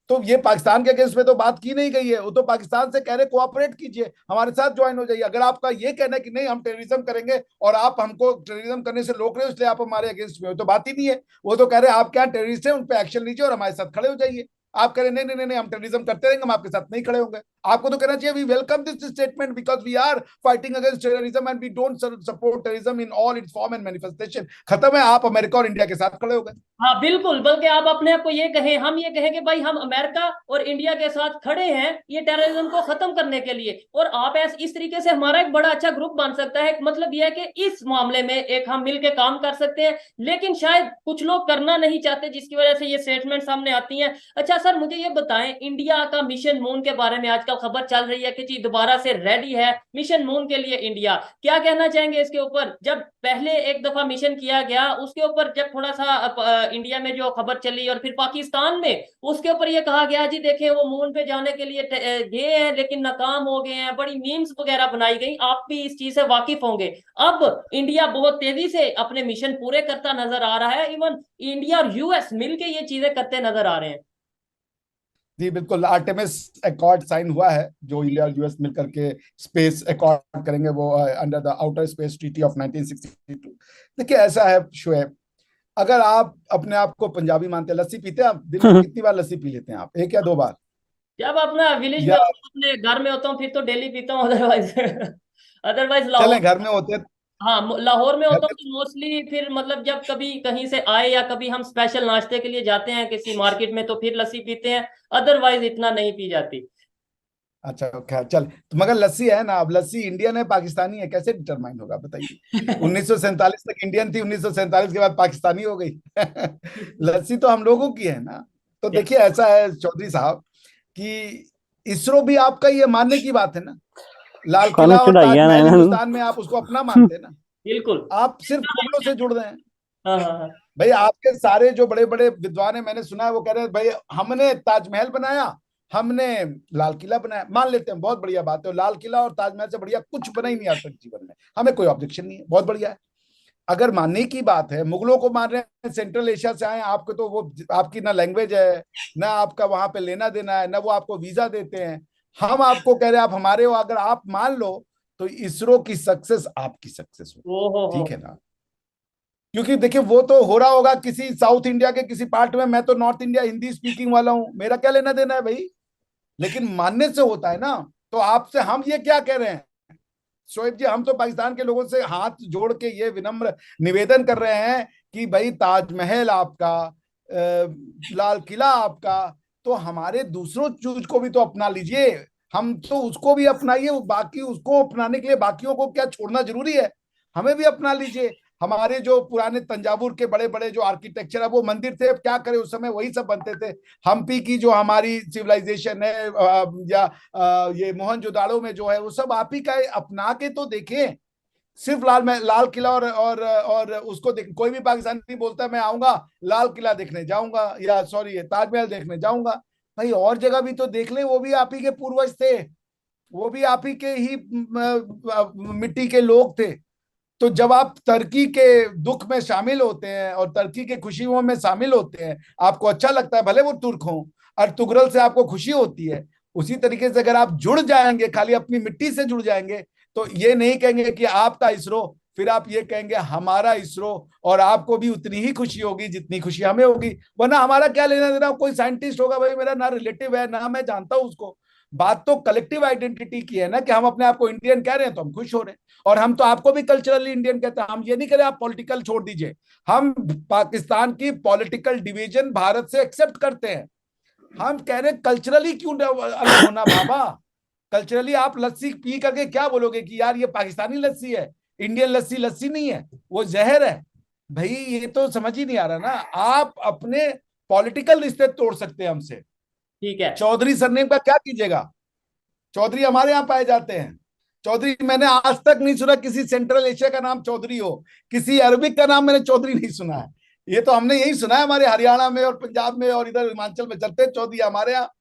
तो ये पाकिस्तान के अगेंस्ट में तो बात की नहीं गई है. वो तो पाकिस्तान से कह रहे कोऑपरेट कीजिए, हमारे साथ ज्वाइन हो जाइए. अगर आपका ये कहना है कि नहीं हम टेररिज्म करेंगे और आप हमको टेररिज्म करने से रोक रहे हो इसलिए आप हमारे अगेंस्ट में हो, तो बात ही नहीं है. वो तो कह रहे आप क्या टेररिस्ट हैं, उन पे एक्शन लीजिए और हमारे साथ खड़े हो जाइए. आप कह रहे नहीं नहीं नहीं, हम टेररिज्म करते रहेंगे, हम आपके साथ नहीं खड़े होंगे. आपको तो कहना चाहिए we welcome this statement because we are fighting against terrorism and we don't support terrorism in all its form and manifestation. खत्म है, आप अमेरिका और इंडिया के साथ खड़े हो गए. हाँ बिल्कुल, बल्कि आप अपने आप को ये कहें, हम ये कहें कि भाई हम अमेरिका और इंडिया के साथ खड़े हैं ये टेररिज्म को खत्म करने के लिए, और आप इस तरीके से हमारा एक बड़ा अच्छा ग्रुप बन सकता है. मतलब यह है कि इस मामले में एक हम मिलके काम कर सकते हैं, लेकिन शायद कुछ लोग करना नहीं चाहते जिसकी वजह से ये स्टेटमेंट सामने आती हैं. अच्छा सर, मुझे ये बताएं, इंडिया का मिशन मून के बारे में आजकल खबर चल रही है कि जी दोबारा से रेडी है मिशन मून के लिए इंडिया. क्या कहना चाहेंगे इसके ऊपर? जब पहले एक दफा मिशन किया गया उसके ऊपर जब थोड़ा सा इंडिया में जो खबर चली और फिर पाकिस्तान में उसके ऊपर ये कहा गया जी देखें वो मून पे जाने के लिए गए हैं लेकिन नाकाम हो गए हैं, बड़ी मीम्स वगैरह बनाई गई, आप भी इस चीज से वाकिफ होंगे. अब इंडिया बहुत तेजी से अपने मिशन पूरे करता नजर आ रहा है, इवन इंडिया और यूएस मिलके ये चीजें करते नजर आ रहे हैं. जी बिल्कुल, आर्टेमिस अकॉर्ड साइन हुआ है जो इंडिया और यूएस मिलकर के स्पेस अकॉर्ड करेंगे, वो under the outer space treaty of 1962. देखिए ऐसा है शोएब, अगर आप अपने आप को पंजाबी मानते हैं, लस्सी पीते हैं आप? दिन में कितनी बार लस्सी पी लेते हैं आप? 1 या 2 बार? जब अपना विलेज में या होता हूँ, अपने घर में होता हूँ, फिर तो डेली पीता हूँ। अदरवाइज अदरवाइज चलें लाहौर, घर में होते हैं, हाँ लाहौर में घर होता में हूँ तो मोस्टली फिर मतलब जब कभी कहीं से आए या कभी हम स्पेशल नाश्ते के लिए जाते हैं किसी मार्केट में तो फिर लस्सी पीते हैं। अदरवाइज इतना नहीं पी जाती। अच्छा खैर चल, तो मगर लस्सी है ना, अब लस्सी इंडियन है पाकिस्तानी है, कैसे डिटरमाइन होगा बताइए? 1947 तक इंडियन थी, 1947 के बाद पाकिस्तानी हो गई। लस्सी तो हम लोगों की है ना। तो देखिए ऐसा है चौधरी साहब कि इसरो भी आपका ये मानने की बात है ना, लाल कानून किला और चढ़ाइया ताजमहल ना। हिंदुस्तान में आप उसको अपना मानते हैं ना। बिल्कुल। आप सिर्फ मुगलों से जुड़ रहे हैं। हाँ हाँ हाँ। भाई आपके सारे जो बड़े बड़े विद्वान है, मैंने सुना है वो कह रहे हैं भाई हमने ताजमहल बनाया, हमने लाल किला बनाया, मान लेते हैं बहुत बढ़िया बात है, लाल किला और ताजमहल से बढ़िया कुछ बना ही नहीं आज तक जीवन में, हमें कोई ऑब्जेक्शन नहीं है, बहुत बढ़िया है। अगर मानने की बात है, मुगलों को मान रहे हैं, सेंट्रल एशिया से आए आपको, तो वो आपकी ना लैंग्वेज है, ना आपका वहां पे लेना देना है, ना वो आपको वीजा देते हैं। हम आपको कह रहे हैं आप हमारे हो, अगर आप मान लो तो इसरो की सक्सेस आपकी सक्सेस हो। ओ हो। ठीक है ना? क्योंकि देखिए वो तो हो रहा होगा किसी साउथ इंडिया के किसी पार्ट में, मैं तो नॉर्थ इंडिया हिंदी स्पीकिंग वाला हूं, मेरा क्या लेना देना है भाई? लेकिन मानने से होता है ना। तो आपसे हम ये क्या कह रहे हैं शोएब जी, हम तो पाकिस्तान के लोगों से हाथ जोड़ के ये विनम्र निवेदन कर रहे हैं कि भाई ताजमहल आपका, लाल किला आपका, तो हमारे दूसरों चीज को भी तो अपना लीजिए। हम तो उसको भी अपनाइए, बाकी उसको अपनाने के लिए बाकियों को क्या छोड़ना जरूरी है? हमें भी अपना लीजिए। हमारे जो पुराने तंजावुर के बड़े बड़े जो आर्किटेक्चर है, वो मंदिर थे, क्या करे उस समय वही सब बनते थे। हम्पी की जो हमारी सिविलाइजेशन है, या ये मोहनजोदाड़ो में जो है, वो सब आप ही का है, अपना के तो देखें। सिर्फ लाल किला और उसको देख, कोई भी पाकिस्तानी बोलता है मैं आऊंगा लाल किला देखने जाऊंगा, या सॉरी ताजमहल देखने जाऊंगा, भाई और जगह भी तो देख ले, वो भी आप ही के पूर्वज थे, वो भी आप ही के ही मिट्टी के लोग थे। तो जब आप तरक्की के दुख में शामिल होते हैं और तरक्की के खुशियों में शामिल होते हैं, आपको अच्छा लगता है, भले वो तुर्क हो, और तुगरल से आपको खुशी होती है। उसी तरीके से अगर आप जुड़ जाएंगे, खाली अपनी मिट्टी से जुड़ जाएंगे, तो ये नहीं कहेंगे कि आपका इसरो, फिर आप ये कहेंगे हमारा इसरो, और आपको भी उतनी ही खुशी होगी जितनी खुशी हमें होगी। वरना हमारा क्या लेना देना, कोई साइंटिस्ट होगा भाई, मेरा ना रिलेटिव है ना मैं जानता हूं उसको। बात तो कलेक्टिव आइडेंटिटी की है ना, कि हम अपने आप को इंडियन कह रहे हैं तो हम खुश हो रहे हैं। और हम तो आपको भी कल्चरली इंडियन कहते हैं, हम ये नहीं कह रहे आप पॉलिटिकल छोड़ दीजिए। हम पाकिस्तान की पॉलिटिकल डिवीजन भारत से एक्सेप्ट करते हैं। हम कह रहे हैं कल्चरली क्यों अलग होना बाबा? कल्चरली आप लस्सी पी करके क्या बोलोगे कि यार ये पाकिस्तानी लस्सी है, इंडियन लस्सी लस्सी नहीं है, वो जहर है। भाई ये तो समझ ही नहीं आ रहा ना। आप अपने पॉलिटिकल रिश्ते तोड़ सकते हैं हमसे, ठीक है। चौधरी सरनेम का क्या कीजिएगा? चौधरी हमारे यहाँ पाए जाते हैं। चौधरी मैंने आज तक नहीं सुना किसी सेंट्रल एशिया का नाम चौधरी हो, किसी अरबिक का नाम मैंने चौधरी नहीं सुना है। ये तो हमने यही सुना है हमारे हरियाणा में और पंजाब में और इधर हिमाचल में चलते हैं चौधरी हमारे यहाँ।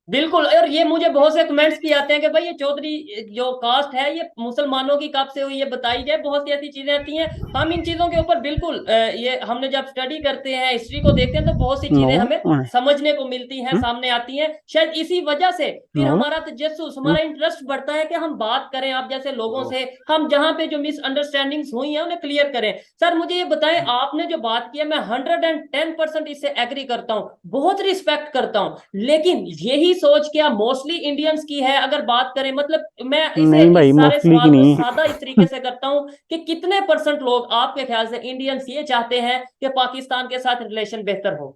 बिल्कुल। और ये मुझे बहुत से कमेंट्स भी आते हैं कि भाई ये चौधरी जो कास्ट है ये मुसलमानों की कब से हुई, ये बताई जाए। बहुत सी ऐसी चीजें आती हैं। हम इन चीजों के ऊपर बिल्कुल ये हमने जब स्टडी करते हैं, हिस्ट्री को देखते हैं, तो बहुत सी नो चीजें हमें समझने को मिलती हैं, सामने आती हैं। शायद इसी वजह से फिर नो हमारा तजस्सुस, हमारा इंटरेस्ट बढ़ता है कि हम बात करें आप जैसे लोगों से, हम जहां पे जो मिसअंडरस्टैंडिंग्स हुई हैं उन्हें क्लियर करें। सर मुझे ये बताएं, आपने जो बात की है मैं 110% इससे एग्री करता हूं, बहुत रिस्पेक्ट करता हूं। लेकिन यही सोच क्या मोस्टली इंडियंस की है अगर बात करें? मतलब मैं इसे नहीं भाई, इस सारे मोस्टली की सवाल को नहीं। सादा इस तरीके से करता हूं कि कितने परसेंट लोग आपके ख्याल से इंडियंस ये चाहते हैं कि पाकिस्तान के साथ रिलेशन बेहतर हो?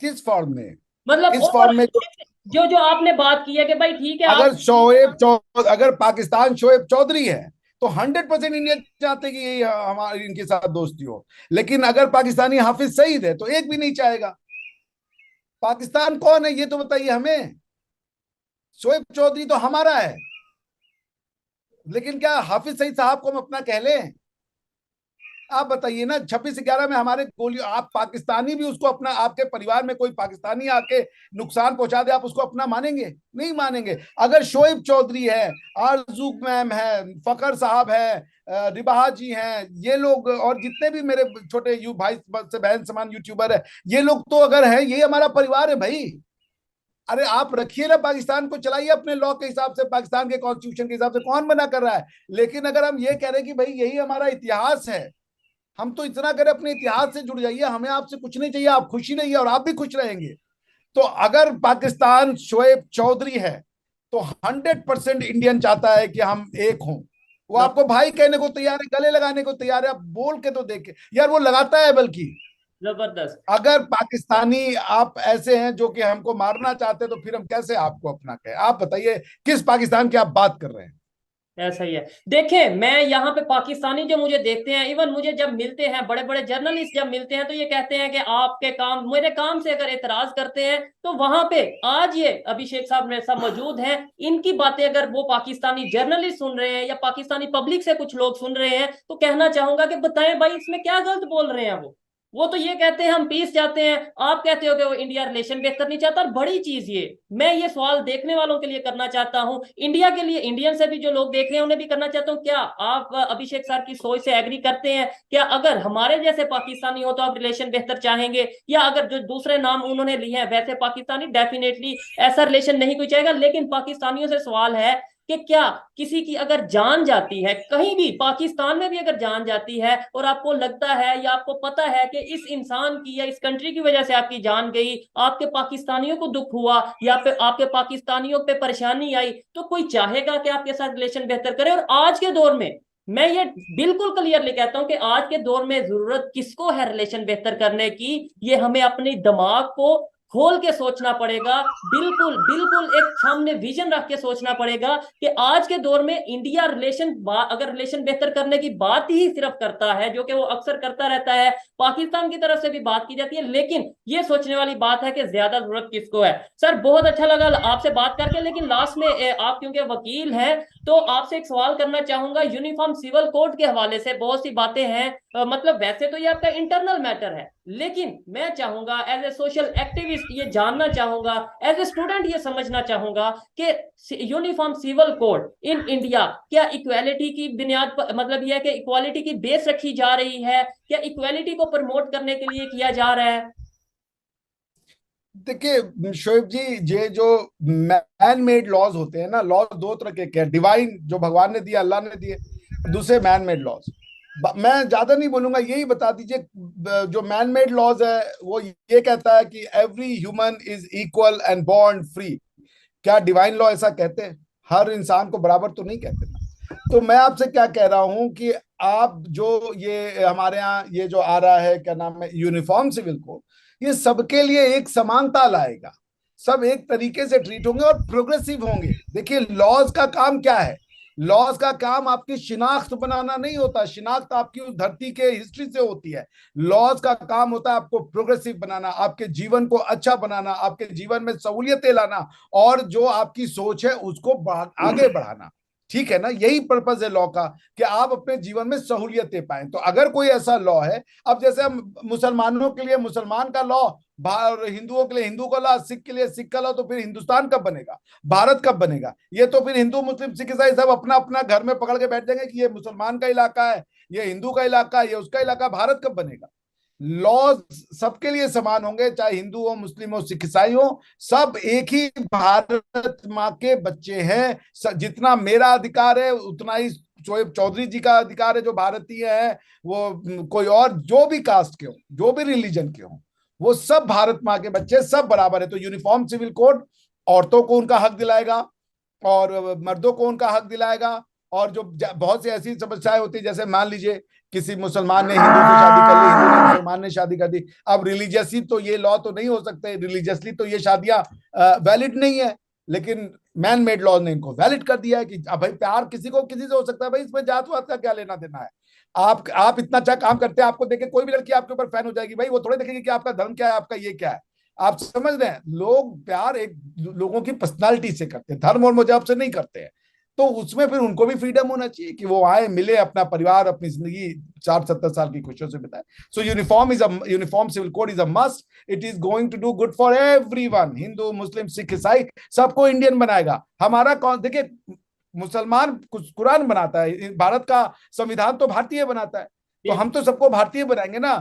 किस फॉर्म में? मतलब इस फॉर्म में जो जो आपने बात की है कि भाई ठीक है आप, अगर पाकिस्तान शोएब चौधरी है, तो 100% इंडिया चाहते हैं कि यही हमारी इनके साथ दोस्ती हो। लेकिन अगर पाकिस्तानी हाफिज सईद है तो एक भी नहीं चाहेगा। पाकिस्तान कौन है ये तो बताइए हमें। शोएब चौधरी तो हमारा है, लेकिन क्या हाफिज सईद साहब को हम अपना कह लें? आप बताइए ना, 26/11 में हमारे गोली, आप पाकिस्तानी भी उसको अपना, आपके परिवार में कोई पाकिस्तानी आके नुकसान पहुंचा दे, आप उसको अपना मानेंगे? नहीं मानेंगे। अगर शोएब चौधरी है, आरजू मैम है, फकर साहब है, रिबाहा जी हैं, ये लोग और जितने भी मेरे छोटे यू भाई से बहन समान यूट्यूबर है, ये लोग तो अगर है, ये हमारा परिवार है भाई। अरे आप रखिए ना, पाकिस्तान को चलाइए अपने लॉ के हिसाब से, पाकिस्तान के कॉन्स्टिट्यूशन के हिसाब से, कौन मना कर रहा है? लेकिन अगर हम ये कह रहे हैं कि भाई यही हमारा इतिहास है, हम तो इतना करें, अपने इतिहास से जुड़ जाइए, हमें आपसे कुछ नहीं चाहिए, आप खुशी रहिए और आप भी खुश रहेंगे। तो अगर पाकिस्तान शोएब चौधरी है तो 100% इंडियन चाहता है कि हम एक हों। वो आपको भाई कहने को तैयार है, गले लगाने को तैयार है, आप बोल के तो देखे यार, वो लगाता है। बल्कि जबरदस्त। अगर पाकिस्तानी आप ऐसे हैं जो कि हमको मारना चाहते हैं, तो फिर हम कैसे आपको अपना कहें? आप बताइए किस पाकिस्तान की आप बात कर रहे हैं? ऐसा ही है। देखें, मैं यहाँ पे पाकिस्तानी जो मुझे देखते हैं, इवन मुझे जब मिलते हैं, बड़े बड़े जर्नलिस्ट जब मिलते हैं, तो ये कहते हैं कि आपके काम, मेरे काम से अगर एतराज करते हैं, तो वहां पे आज ये अभिषेक साहब मेरे साथ मौजूद हैं, इनकी बातें अगर वो पाकिस्तानी जर्नलिस्ट सुन रहे हैं या पाकिस्तानी पब्लिक से कुछ लोग सुन रहे हैं, तो कहना चाहूंगा कि बताएं भाई, इसमें क्या गलत बोल रहे हैं वो तो ये कहते हैं हम पीस चाहते हैं, आप कहते हो कि वो इंडिया रिलेशन बेहतर नहीं चाहता। और बड़ी चीज ये, मैं ये सवाल देखने वालों के लिए करना चाहता हूं, इंडिया के लिए, इंडियन से भी जो लोग देख रहे हैं उन्हें भी करना चाहता हूं, क्या आप अभिषेक सर की सोच से एग्री करते हैं? क्या अगर हमारे जैसे पाकिस्तानी हो तो आप रिलेशन बेहतर चाहेंगे, या अगर जो दूसरे नाम उन्होंने लिए हैं वैसे पाकिस्तानी, डेफिनेटली ऐसा रिलेशन नहीं कोई चाहेगा। लेकिन पाकिस्तानियों से सवाल है कि क्या किसी की अगर जान जाती है, कहीं भी पाकिस्तान में भी अगर जान जाती है, और आपको लगता है या आपको पता है कि इस इंसान की या इस कंट्री की वजह से आपकी जान गई, आपके पाकिस्तानियों को दुख हुआ या फिर आपके पाकिस्तानियों पे परेशानी आई, तो कोई चाहेगा कि आपके साथ रिलेशन बेहतर करे? और आज के दौर में मैं ये बिल्कुल क्लियरली कहता हूं कि आज के दौर में जरूरत किसको है रिलेशन बेहतर करने की, ये हमें अपनी दिमाग को खोल के सोचना पड़ेगा। बिल्कुल बिल्कुल एक सामने विजन रख के सोचना पड़ेगा कि आज के दौर में इंडिया रिलेशन, अगर रिलेशन बेहतर करने की बात ही सिर्फ करता है, जो कि वो अक्सर करता रहता है, पाकिस्तान की तरफ से भी बात की जाती है, लेकिन ये सोचने वाली बात है कि ज्यादा जरूरत किसको है। सर बहुत अच्छा लगा आपसे बात करके, लेकिन लास्ट में आप क्योंकि वकील हैं, तो आपसे एक सवाल करना चाहूंगा। यूनिफॉर्म सिविल कोड के हवाले से बहुत सी बातें हैं, मतलब वैसे तो ये आपका इंटरनल मैटर है, लेकिन मैं चाहूंगा एज ए सोशल एक्टिविस्ट ये जानना चाहूंगा, एज ए स्टूडेंट ये समझना चाहूंगा कि uniform civil code in India क्या इक्वालिटी की बुनियाद पर, मतलब यह है कि इक्वालिटी की बेस रखी जा रही है, क्या इक्वालिटी को प्रमोट करने के लिए किया जा रहा है? देखिए शोएब जी, ये जो मैन मेड लॉज होते हैं ना, लॉज दो तरह के हैं, डिवाइन जो भगवान ने दिया, अल्लाह ने दिए, दूसरे मैन मेड लॉज। मैं ज्यादा नहीं बोलूंगा, यही बता दीजिए। जो मैन मेड लॉज है वो ये कहता है कि every human is equal and born free. क्या डिवाइन लॉ ऐसा कहते हैं? हर इंसान को बराबर तो नहीं कहते ना। तो मैं आपसे क्या कह रहा हूं कि आप जो ये हमारे यहाँ ये जो आ रहा है, क्या नाम है, यूनिफॉर्म सिविल कोड, ये सबके लिए एक समानता लाएगा, सब एक तरीके से ट्रीट होंगे और प्रोग्रेसिव होंगे। देखिए लॉज का काम क्या है? लॉज का काम आपकी शिनाख्त बनाना नहीं होता, शिनाख्त आपकी उस धरती के हिस्ट्री से होती है। लॉज का काम होता है आपको प्रोग्रेसिव बनाना, आपके जीवन को अच्छा बनाना, आपके जीवन में सहूलियतें लाना, और जो आपकी सोच है उसको आगे बढ़ाना। ठीक है ना? यही पर्पज है लॉ का, कि आप अपने जीवन में सहूलियतें पाएं। तो अगर कोई ऐसा लॉ है, अब जैसे हम मुसलमानों के लिए मुसलमान का लॉ, हिंदुओं के लिए हिंदू का लॉ, सिख के लिए सिख का लॉ, तो फिर हिंदुस्तान कब बनेगा? भारत कब बनेगा? ये तो फिर हिंदू मुस्लिम सिख ईसाई सब अपना अपना घर में पकड़ के बैठ जाएंगे कि ये मुसलमान का इलाका है, ये हिंदू का इलाका है, ये उसका इलाका। भारत कब बनेगा? लॉ सबके लिए समान होंगे, चाहे हिंदू हो, मुस्लिम हो, सिख ईसाई हो, सब एक ही भारत माँ के बच्चे हैं। जितना मेरा अधिकार है उतना ही शोएब चौधरी जी का अधिकार है, जो भारतीय है, वो कोई और जो भी कास्ट के हो, जो भी रिलीजन के हो, वो सब भारत माँ के बच्चे, सब बराबर है। तो यूनिफॉर्म सिविल कोड औरतों को उनका हक दिलाएगा और मर्दों को उनका हक दिलाएगा। और जो बहुत सी ऐसी समस्याएं होती है, जैसे मान लीजिए किसी मुसलमान ने हिंदू से शादी कर ली, हिंदू ने मुसलमान ने शादी कर दी, अब रिलीजियसली तो ये लॉ तो नहीं हो सकते, रिलीजियसली तो ये शादियां वैलिड नहीं है, लेकिन मैन मेड लॉ ने इनको वैलिड कर दिया है कि अब भाई प्यार किसी को किसी से हो सकता है, भाई इसमें जात वात का क्या लेना देना है। आप इतना अच्छा काम करते हैं, आपको देखे कोई भी लड़की आपके ऊपर फैन हो जाएगी, भाई वो थोड़े देखेंगे कि आपका धर्म क्या है, आपका ये क्या है। आप समझ रहे हैं? लोग प्यार एक लोगों की पर्सनालिटी से करते हैं, धर्म और मजहब से नहीं करते हैं। तो उसमें फिर उनको भी फ्रीडम होना चाहिए कि वो आए, मिले, अपना परिवार, अपनी जिंदगी 60-70 साल की खुशियों से बिताए। So uniform civil code is a must. It is going to do good for everyone, Hindu Muslim Sikh ईसाई, सबको इंडियन बनाएगा। हमारा कौन, देखिए मुसलमान कुरान बनाता है, भारत का संविधान तो भारतीय बनाता है, तो हम तो सबको भारतीय बनाएंगे ना।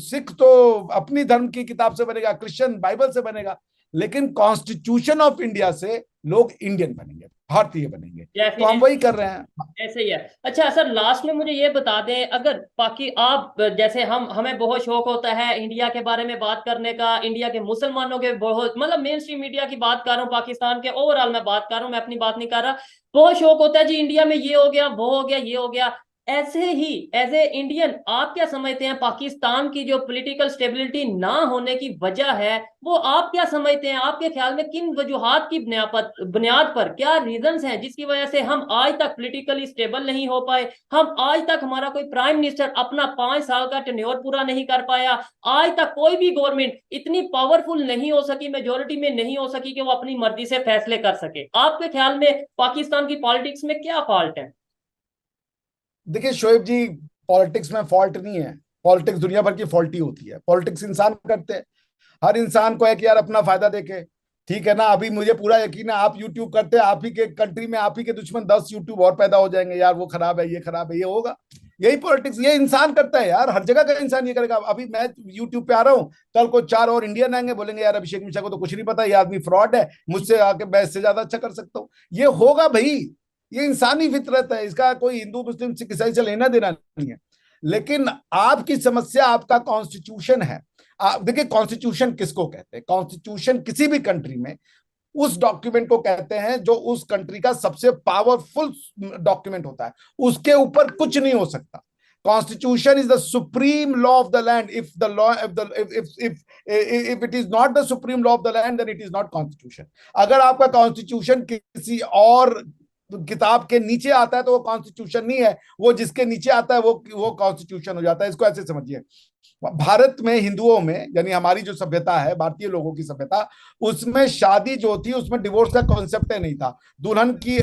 सिख तो अपनी धर्म की किताब से बनेगा, क्रिश्चियन बाइबल से बनेगा, लेकिन कॉन्स्टिट्यूशन ऑफ इंडिया से लोग इंडियन बनेंगे, भारतीय बनेंगे। तो हम वही कर रहे हैं। ऐसे ही है। अच्छा सर, लास्ट में मुझे ये बता दें, अगर बाकी आप जैसे हमें बहुत शौक होता है इंडिया के बारे में बात करने का, इंडिया के मुसलमानों के, बहुत मतलब मेन स्ट्रीम मीडिया की बात कर रहा हूँ, पाकिस्तान के ओवरऑल मैं बात कर रहा हूँ, मैं अपनी बात नहीं कर रहा। बहुत शौक होता है जी, इंडिया में ये हो गया, वो हो गया, ये हो गया। ऐसे ही एज ए इंडियन आप क्या समझते हैं, पाकिस्तान की जो पॉलिटिकल स्टेबिलिटी ना होने की वजह है, वो आप क्या समझते हैं? आपके ख्याल में किन वजूहात की बुनियाद पर, क्या रीजंस हैं जिसकी वजह से हम आज तक पॉलिटिकली स्टेबल नहीं हो पाए? हम आज तक, हमारा कोई प्राइम मिनिस्टर अपना 5 साल का टेन्योर पूरा नहीं कर पाया। आज तक कोई भी गवर्नमेंट इतनी पावरफुल नहीं हो सकी, मेजोरिटी में नहीं हो सकी कि वो अपनी मर्जी से फैसले कर सके। आपके ख्याल में पाकिस्तान की पॉलिटिक्स में क्या फॉल्ट है? देखिए शोएब जी, पॉलिटिक्स में फॉल्ट नहीं है। पॉलिटिक्स दुनिया भर की फॉल्टी होती है। पॉलिटिक्स इंसान करते हैं। हर इंसान को है कि यार अपना फायदा देखे, ठीक है ना। अभी मुझे पूरा यकीन है, आप यूट्यूब करते हैं, आप ही के कंट्री में आप ही के दुश्मन 10 यूट्यूब और पैदा हो जाएंगे, यार वो खराब है, ये खराब है, ये होगा। यही पॉलिटिक्स, ये इंसान करता है यार, हर जगह का इंसान ये करेगा। अभी मैं यूट्यूब पे आ रहा हूँ, कल को 4 और इंडियन आएंगे, बोलेंगे यार अभिषेक मिश्रा को तो कुछ नहीं पता, ये आदमी फ्रॉड है, मुझसे आके मैं इससे ज्यादा अच्छा कर सकता हूँ। ये होगा भाई, ये इंसानी फितरत है, इसका कोई हिंदू मुस्लिम सिख ईसाई से लेना देना नहीं है। लेकिन आपकी समस्या आपका कॉन्स्टिट्यूशन है। आप देखिए, कॉन्स्टिट्यूशन किसको कहते हैं? कॉन्स्टिट्यूशन किसी भी कंट्री में उस डॉक्यूमेंट को कहते हैं जो उस कंट्री का सबसे पावरफुल डॉक्यूमेंट होता है। उसके ऊपर कुछ नहीं हो सकता। Constitution is the supreme law of the land. If the law, if it is not the supreme law of the land, then it is not constitution. अगर आपका कॉन्स्टिट्यूशन किसी और किताब के नीचे आता है तो वो कॉन्स्टिट्यूशन नहीं है, वो जिसके नीचे आता है वो कॉन्स्टिट्यूशन हो जाता है। इसको ऐसे समझिए, भारत में हिंदुओं में, यानी हमारी जो सभ्यता है, भारतीय लोगों की सभ्यता, उसमें शादी जो थी उसमें डिवोर्स का कॉन्सेप्ट नहीं था। दुल्हन की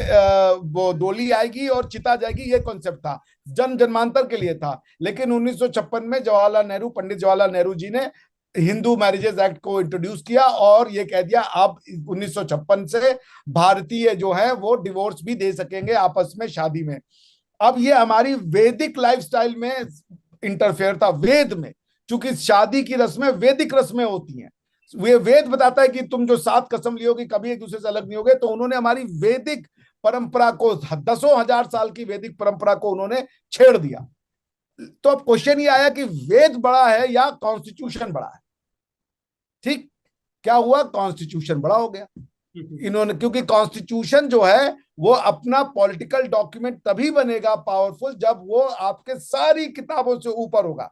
वो डोली आएगी और चिता जाएगी, ये कॉन्सेप्ट था, जन्मांतर के लिए था। लेकिन 1956 में जवाहरलाल नेहरू, पंडित जवाहरलाल नेहरू जी ने हिंदू मैरिजेस एक्ट को इंट्रोड्यूस किया और ये कह दिया अब 1956 से भारतीय जो है वो डिवोर्स भी दे सकेंगे आपस में शादी में। अब ये हमारी वैदिक लाइफस्टाइल में इंटरफेयर था, वेद में, क्योंकि शादी की रस्में वैदिक रस्में होती हैं। वे वेद बताता है कि तुम जो 7 कसम लियोगे कभी एक दूसरे से अलग नहीं होगे। तो उन्होंने हमारी वैदिक परंपरा को, दसों हजार साल की वैदिक परंपरा को उन्होंने छेड़ दिया। तो अब क्वेश्चन ये आया कि वेद बड़ा है या कॉन्स्टिट्यूशन बड़ा है? ठीक, क्या हुआ? कॉन्स्टिट्यूशन बड़ा हो गया इन्होंने, क्योंकि कॉन्स्टिट्यूशन जो है वो अपना पॉलिटिकल डॉक्यूमेंट तभी बनेगा पावरफुल जब वो आपके सारी किताबों से ऊपर होगा।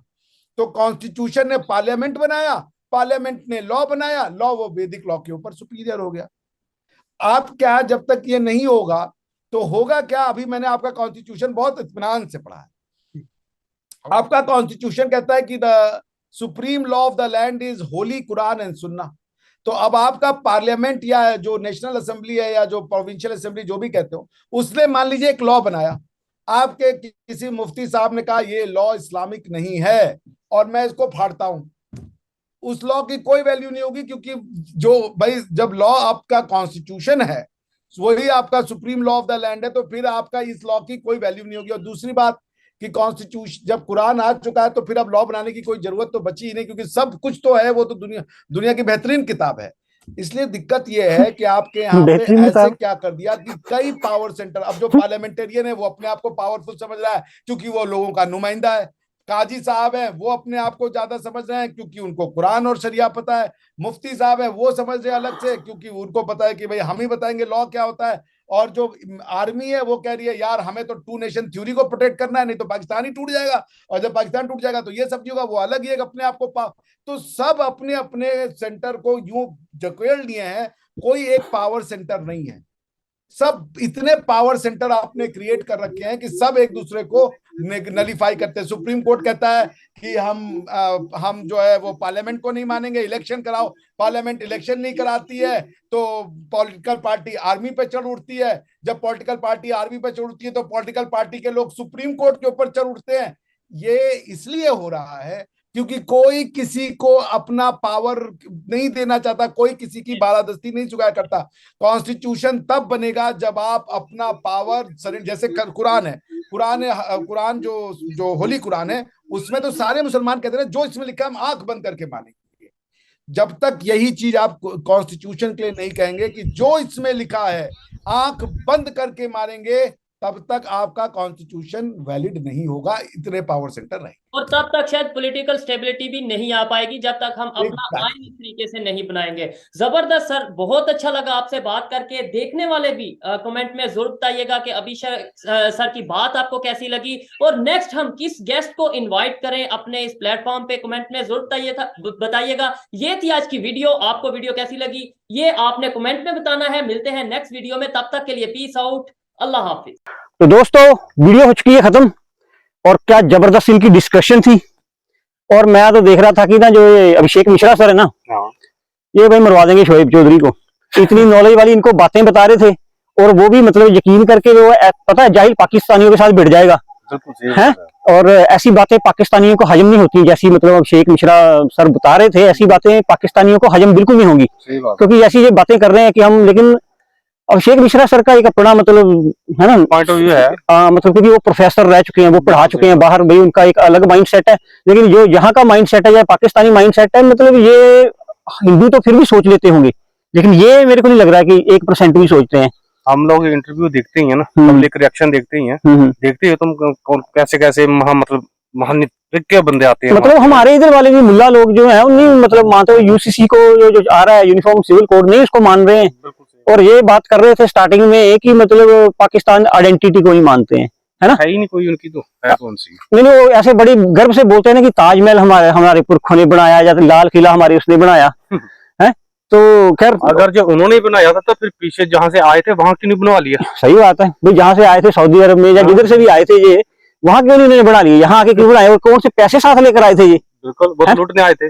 तो कॉन्स्टिट्यूशन ने पार्लियामेंट बनाया, पार्लियामेंट ने लॉ बनाया, लॉ वो वैदिक लॉ के ऊपर सुपीरियर हो गया। आप क्या, जब तक ये नहीं होगा तो होगा क्या? अभी मैंने आपका कॉन्स्टिट्यूशन बहुत इत्मीनान से पढ़ा है। आपका कॉन्स्टिट्यूशन कहता है कि the supreme law of the land is Holi Quran and सुन्ना। तो अब आपका पार्लियामेंट या जो नेशनल असेंबली है या जो प्रोविंशियल असेंबली, जो भी कहते हो, उसने मान लीजिए एक लॉ बनाया, आपके किसी मुफ्ती साहब ने कहा ये लॉ इस्लामिक नहीं है और मैं इसको फाड़ता हूं, उस लॉ की कोई वैल्यू नहीं होगी, क्योंकि जो भाई, जब लॉ आपका कॉन्स्टिट्यूशन है, वही आपका supreme law of the land है, तो फिर आपका इस लॉ की कोई वैल्यू नहीं होगी। और दूसरी बात कि कॉन्स्टिट्यूशन, जब कुरान आ चुका है तो फिर अब लॉ बनाने की कोई जरूरत तो बची ही नहीं, क्योंकि सब कुछ तो है, वो तो दुनिया की बेहतरीन किताब है। इसलिए दिक्कत यह है कि आपके यहाँ पे ऐसे क्या कर दिया कि कई पावर सेंटर, अब जो पार्लियामेंटेरियन है वो अपने आप को पावरफुल समझ रहा है क्योंकि वो लोगों का नुमाइंदा है। काजी साहब है वो अपने आप को ज्यादा समझ रहे हैं क्योंकि उनको कुरान और शरिया पता है। मुफ्ती साहब है वो समझ रहे हैं अलग से क्योंकि उनको पता है कि भाई हम ही बताएंगे लॉ क्या होता है। और जो आर्मी है वो कह रही है यार हमें तो 2 नेशन थ्योरी को प्रोटेक्ट करना है, नहीं तो पाकिस्तान ही टूट जाएगा, और जब पाकिस्तान टूट जाएगा तो ये सब होगा, वो अलग ही एक अपने आप को तो सब अपने अपने सेंटर को यूं जकेल लिए हैं, कोई एक पावर सेंटर नहीं है। सब इतने पावर सेंटर आपने क्रिएट कर रखे हैं कि सब एक दूसरे को नलीफाई करते हैं। सुप्रीम कोर्ट कहता है कि हम जो है वो पार्लियामेंट को नहीं मानेंगे, इलेक्शन कराओ, पार्लियामेंट इलेक्शन नहीं कराती है तो पॉलिटिकल पार्टी आर्मी पे चढ़ उठती है, जब पॉलिटिकल पार्टी आर्मी पे चढ़ उठती है तो पॉलिटिकल पार्टी के लोग सुप्रीम कोर्ट के ऊपर चढ़ उठते हैं। ये इसलिए हो रहा है क्योंकि कोई किसी को अपना पावर नहीं देना चाहता, कोई किसी की बारादस्ती नहीं चुकाया करता। कॉन्स्टिट्यूशन तब बनेगा जब आप अपना पावर, जैसे कुरान है, कुरान जो होली कुरान है, उसमें तो सारे मुसलमान कहते हैं जो इसमें लिखा है हम आंख बंद करके मानेंगे। जब तक यही चीज आप कॉन्स्टिट्यूशन के लिए नहीं कहेंगे कि जो इसमें लिखा है आंख बंद करके मारेंगे, तब तक आपका कॉन्स्टिट्यूशन वैलिड नहीं होगा। इतने पावर सेंटर रहेंगे और तब तक शायद पॉलिटिकल स्टेबिलिटी भी नहीं आ पाएगी जब तक हम अपना Exactly. आइन इस तरीके से नहीं बनाएंगे। जबरदस्त सर, बहुत अच्छा लगा आपसे बात करके। देखने वाले भी कमेंट में जरूर बताइएगा कि अभिषेक सर की बात आपको कैसी लगी और नेक्स्ट हम किस गेस्ट को इनवाइट करें अपने इस प्लेटफॉर्म पे, कमेंट में जरूर बताइएगा। ये थी आज की वीडियो। आपको वीडियो कैसी लगी ये आपने कमेंट में बताना है। मिलते हैं नेक्स्ट वीडियो में, तब तक के लिए पीस आउट, अल्लाह हाफिज। तो दोस्तों वीडियो हो चुकी है खत्म और क्या जबरदस्त इनकी डिस्कशन थी। और मैं तो देख रहा था कि ना जो ये अभिषेक मिश्रा सर है ना, ये भाई मरवा देंगे शोएब चौधरी को। इतनी नॉलेज वाली इनको बातें बता रहे थे और वो भी मतलब यकीन करके वो पता है जाहिल पाकिस्तानियों के साथ भिड़ जाएगा है। और ऐसी बातें पाकिस्तानियों को हजम नहीं होती, जैसी मतलब अभिषेक मिश्रा सर बता रहे थे ऐसी बातें पाकिस्तानियों को हजम बिल्कुल नहीं होंगी, क्योंकि ऐसी ये बातें कर रहे हैं कि हम। लेकिन अभिषेक मिश्रा सर का एक अपना मतलब है ना पॉइंट ऑफ व्यू है, मतलब क्योंकि वो प्रोफेसर रह चुके हैं, वो पढ़ा चुके हैं बाहर, भाई उनका एक अलग माइंड सेट है। लेकिन जो यहाँ का माइंड सेट है या पाकिस्तानी माइंड सेट है, मतलब ये हिंदू तो फिर भी सोच लेते होंगे, लेकिन ये मेरे को नहीं लग रहा है कि 1% भी सोचते हैं। हम लोग इंटरव्यू देखते ही है ना, पब्लिक रिएक्शन देखते ही है, देखते ही तुम कैसे कैसे महानित्य बंदे आते हैं। मतलब हमारे इधर वाले भी मुल्ला लोग जो है उन्हीं मतलब मानते हुए यूसीसी को जो आ रहा है यूनिफॉर्म सिविल कोड, नहीं उसको मान रहे हैं। और ये बात कर रहे थे स्टार्टिंग में कि मतलब पाकिस्तान आइडेंटिटी को ही मानते हैं, है ना। है ही नहीं कोई उनकी, तो है कौन सी। नहीं वो ऐसे बड़ी गर्व से बोलते हैं ना कि ताजमहल हमारे पुरखों ने बनाया, या लाल किला हमारे उसने बनाया है। तो खैर अगर जो उन्होंने बनाया था तो फिर पीछे जहाँ से आए थे वहां क्यों नहीं बनवा लिया। सही बात है भाई, जहाँ से आए थे सऊदी अरब में या जिधर से भी आए थे ये, वहां क्यों नहीं उन्होंने बना लिया, यहाँ आके क्यों बनाए, और कौन से पैसे साथ लेकर आए थे ये। बिल्कुल, वो लूटने आए थे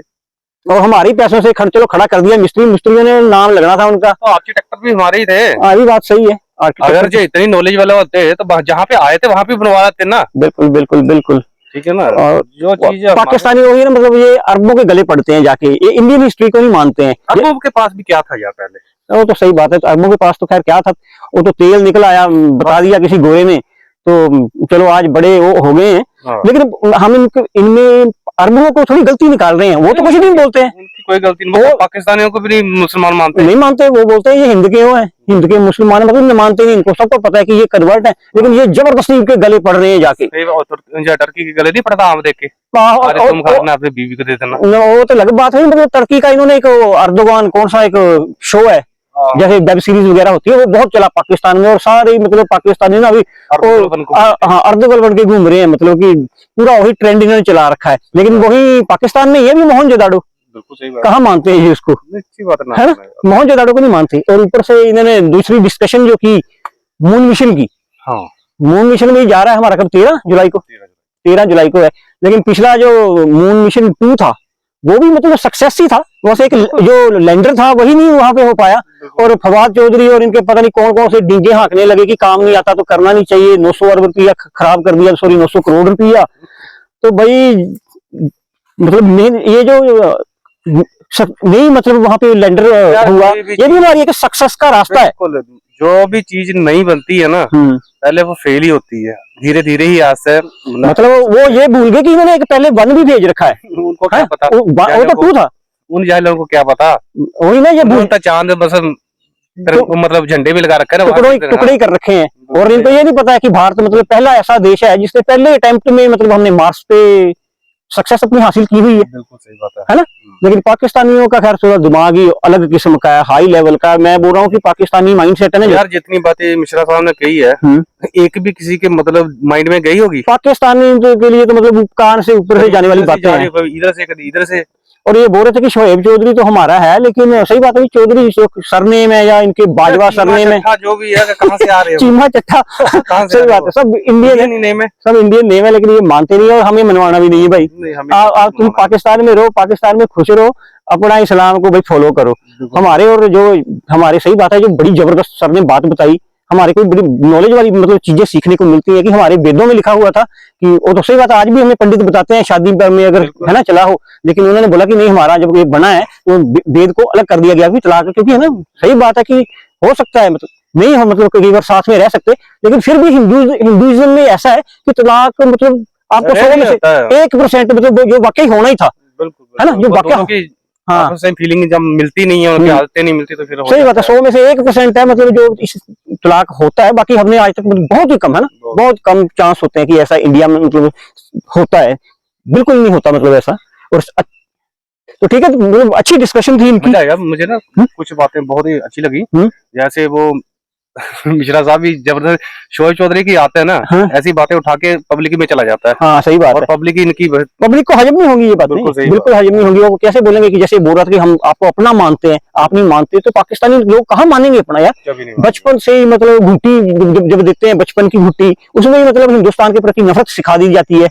और हमारे पैसों से चलो खड़ा कर दिया, मिस्त्रियों ने नाम लगना था उनका। तो आर्किटेक्टर भी हमारे ही थे। ये बात सही है। अगर जो इतनी नॉलेज वाले होते तो जहाँ पे आए थे वहां पे बनवा लेते ना। बिल्कुल बिल्कुल बिल्कुल, ठीक है ना। और जो चीज पाकिस्तानी वही ना, मतलब ये अरबों के गले पड़ते हैं जाके, ये इंडियन हिस्ट्री को नहीं मानते हैं। अरबों के पास भी क्या था यार पहले, वो तो सही बात है, तो अरबों के पास तो खैर क्या था, वो तो तेल निकल आया, बता दिया किसी गोरे ने, तो चलो आज बड़े वो हो गए हैं। लेकिन हम इनमें अरबों को थोड़ी गलती निकाल रहे हैं, वो तो कुछ नहीं बोलते हैं, उनकी कोई गलती नहीं। वो पाकिस्तानियों को भी नहीं मुसलमान मानते, नहीं मानते। वो बोलते हैं ये हिंद के वो है, हिंद के मुसलमान, मतलब नहीं मानते नहीं, इनको सबको पता है कि ये कन्वर्ट है, लेकिन ये जबरदस्ती इनके गले पड़ रहे हैं जाके। टर्की के गले नहीं पड़ता आम देख के, तुम खाना अपने बीवी को दे देना, वो तो अलग बात है। मतलब टर्की का इन्होंने एक अर्दोगान कौन सा एक शो है, जैसे वेब सीरीज वगैरह होती है, वो बहुत चला पाकिस्तान में, और सारे मतलब पाकिस्तानी ना अभी अर्दोगल बन के घूम रहे हैं, मतलब कि पूरा वही ट्रेंड इन्होंने चला रखा है। लेकिन वही पाकिस्तान में ये भी मोहनजोदाड़ो कहाँ मानते हैं ये उसको, है ना, मोहनजोदाड़ो को नहीं मानते। और ऊपर से इन्होंने दूसरी डिस्कशन जो की मून मिशन की, मून मिशन में जा रहा है हमारा कब 13 जुलाई को, 13 जुलाई को है। लेकिन पिछला जो मून मिशन 2 था वो भी मतलब सक्सेस ही था, बस एक जो लैंडर था वही नहीं वहां पे हो पाया। और फवाद चौधरी और इनके पता नहीं कौन कौन से डीजे हाँकने लगे कि काम नहीं आता तो करना नहीं चाहिए, 900 अरब रुपया खराब कर दिया, सॉरी 900 करोड़ रुपया। तो भाई मतलब ये जो नहीं मतलब वहां पे लैंडर हुआ, ये भी हमारी एक सक्सेस का रास्ता है। जो भी चीज नहीं बनती है ना पहले वो फेल ही होती है, धीरे धीरे ही आस्ते मतलब वो ये भूल गए कि इन्होंने एक पहले 1 भी भेज रखा है, उनको क्या पता, वो तो 2 था, उन जाहिलों को क्या पता। वही ना, ये भूलता चांद बस मतलब झंडे भी लगा रखे हैं, टुकड़े ही कर रखे हैं। और इनको ये नहीं पता है कि भारत मतलब पहला ऐसा देश है जिसने पहले अटेम्प्ट में मतलब हमने मार्स पे सक्सेस अपनी हासिल की हुई है। बिल्कुल सही बात है ना। लेकिन पाकिस्तानियों का खैर थोड़ा दिमाग ही अलग किस्म का है, हाई लेवल का। मैं बोल रहा हूँ कि पाकिस्तानी माइंडसेट है ना यार, जितनी बातें मिश्रा साहब ने कही है एक भी किसी के मतलब माइंड में गई होगी। पाकिस्तानी के लिए तो मतलब कान से ऊपर से जाने वाली बातें हैं, इधर से कभी इधर से। और ये बोल रहे थे कि शोएब चौधरी तो हमारा है, लेकिन सही बात है चौधरी सरनेम है या इनके बाजवा सरनेम है, जो भी है, कहाँ से आ रहे हैं चीमा चट्टा सही बात है, सब इंडियन नेम है, सब इंडियन नेम है, लेकिन ये मानते नहीं और हमें मनवाना भी नहीं है भाई। तुम पाकिस्तान में रहो, पाकिस्तान में खुश रहो, अपना इस्लाम को भाई फॉलो करो। हमारे और जो हमारे सही बात है, जो बड़ी जबरदस्त सर ने बात बताई, हमारे को बड़ी नॉलेज वाली मतलब चीजें सीखने को मिलती है कि हमारे वेदों में लिखा हुआ था कि वो तो सही बात है, आज भी हमें पंडित बताते हैं शादी में अगर है ना चला हो, लेकिन उन्होंने बोला कि नहीं हमारा जब ये बना है तो वेद को अलग कर दिया गया कि तलाक, क्योंकि है ना सही बात है कि हो सकता है मतलब नहीं हम मतलब कई बार साथ में रह सकते, लेकिन फिर भी हिंदुइज्म में ऐसा है कि तलाक मतलब आपको 100 में से 1% मतलब जो वाकई होना ही था, है ना, जो वाकई हाँ आपस में फीलिंग जब मिलती नहीं है, उनकी आदतें नहीं मिलती, तो फिर हो सही बात है। जाता 100 में से 1% है मतलब जो इस तलाक होता है, बाकी हमने आज तक बहुत ही कम है ना, बहुत कम चांस होते हैं कि ऐसा इंडिया में मतलब होता है, बिल्कुल नहीं होता मतलब ऐसा। और तो ठीक है, तो मतलब अच्छी डिस्कशन थी इनकी। मजा आएगा मुझे ना, कुछ बातें बहुत ही अच्छी लगी। जैसे वो मिश्रा साहब भी जबरदस्त शोएब चौधरी की आते हैं ना, हाँ। ऐसी बातें उठा के पब्लिक में चला जाता है। हाँ सही बात और है। पब्लिक इनकी पब्लिक को हजम नहीं होगी ये बात, बिल्कुल सही बिल्कुल हजम नहीं होगी। वो कैसे बोलेंगे कि जैसे बोल रहा था कि हम आपको अपना मानते हैं, आप नहीं मानते, तो पाकिस्तानी लोग कहाँ मानेंगे अपना यार। कभी नहीं बचपन से ही मतलब घुट्टी जब देते हैं, बचपन की घुट्टी, उसमें ही मतलब हिंदुस्तान के प्रति नफरत सिखा दी जाती है।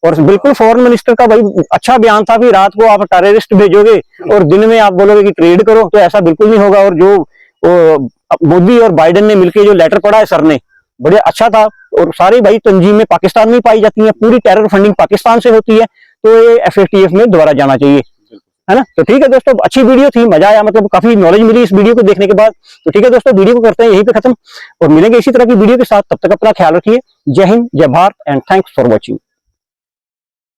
और बिल्कुल फॉरेन मिनिस्टर का भाई अच्छा बयान था कि रात को आप टेररिस्ट भेजोगे और दिन में आप बोलोगे कि ट्रेड करो, तो ऐसा बिल्कुल नहीं होगा। और जो मोदी और बाइडेन ने मिलकर जो लेटर पढ़ा है सर ने, बड़े अच्छा था। और सारी भाई तंजीमें पाकिस्तान में पाई जाती हैं, पूरी टेरर फंडिंग पाकिस्तान से होती है, तो ये FATF में दोबारा जाना चाहिए, है ना। तो ठीक है दोस्तों, अच्छी वीडियो थी, मजा आया, मतलब काफी नॉलेज मिली इस वीडियो को देखने के बाद। तो ठीक है दोस्तों, वीडियो को करते हैं यहीं पे खत्म और मिलेंगे इसी तरह की वीडियो के साथ। तब तक अपना ख्याल रखिए। जय हिंद, जय Bharat and thanks for watching.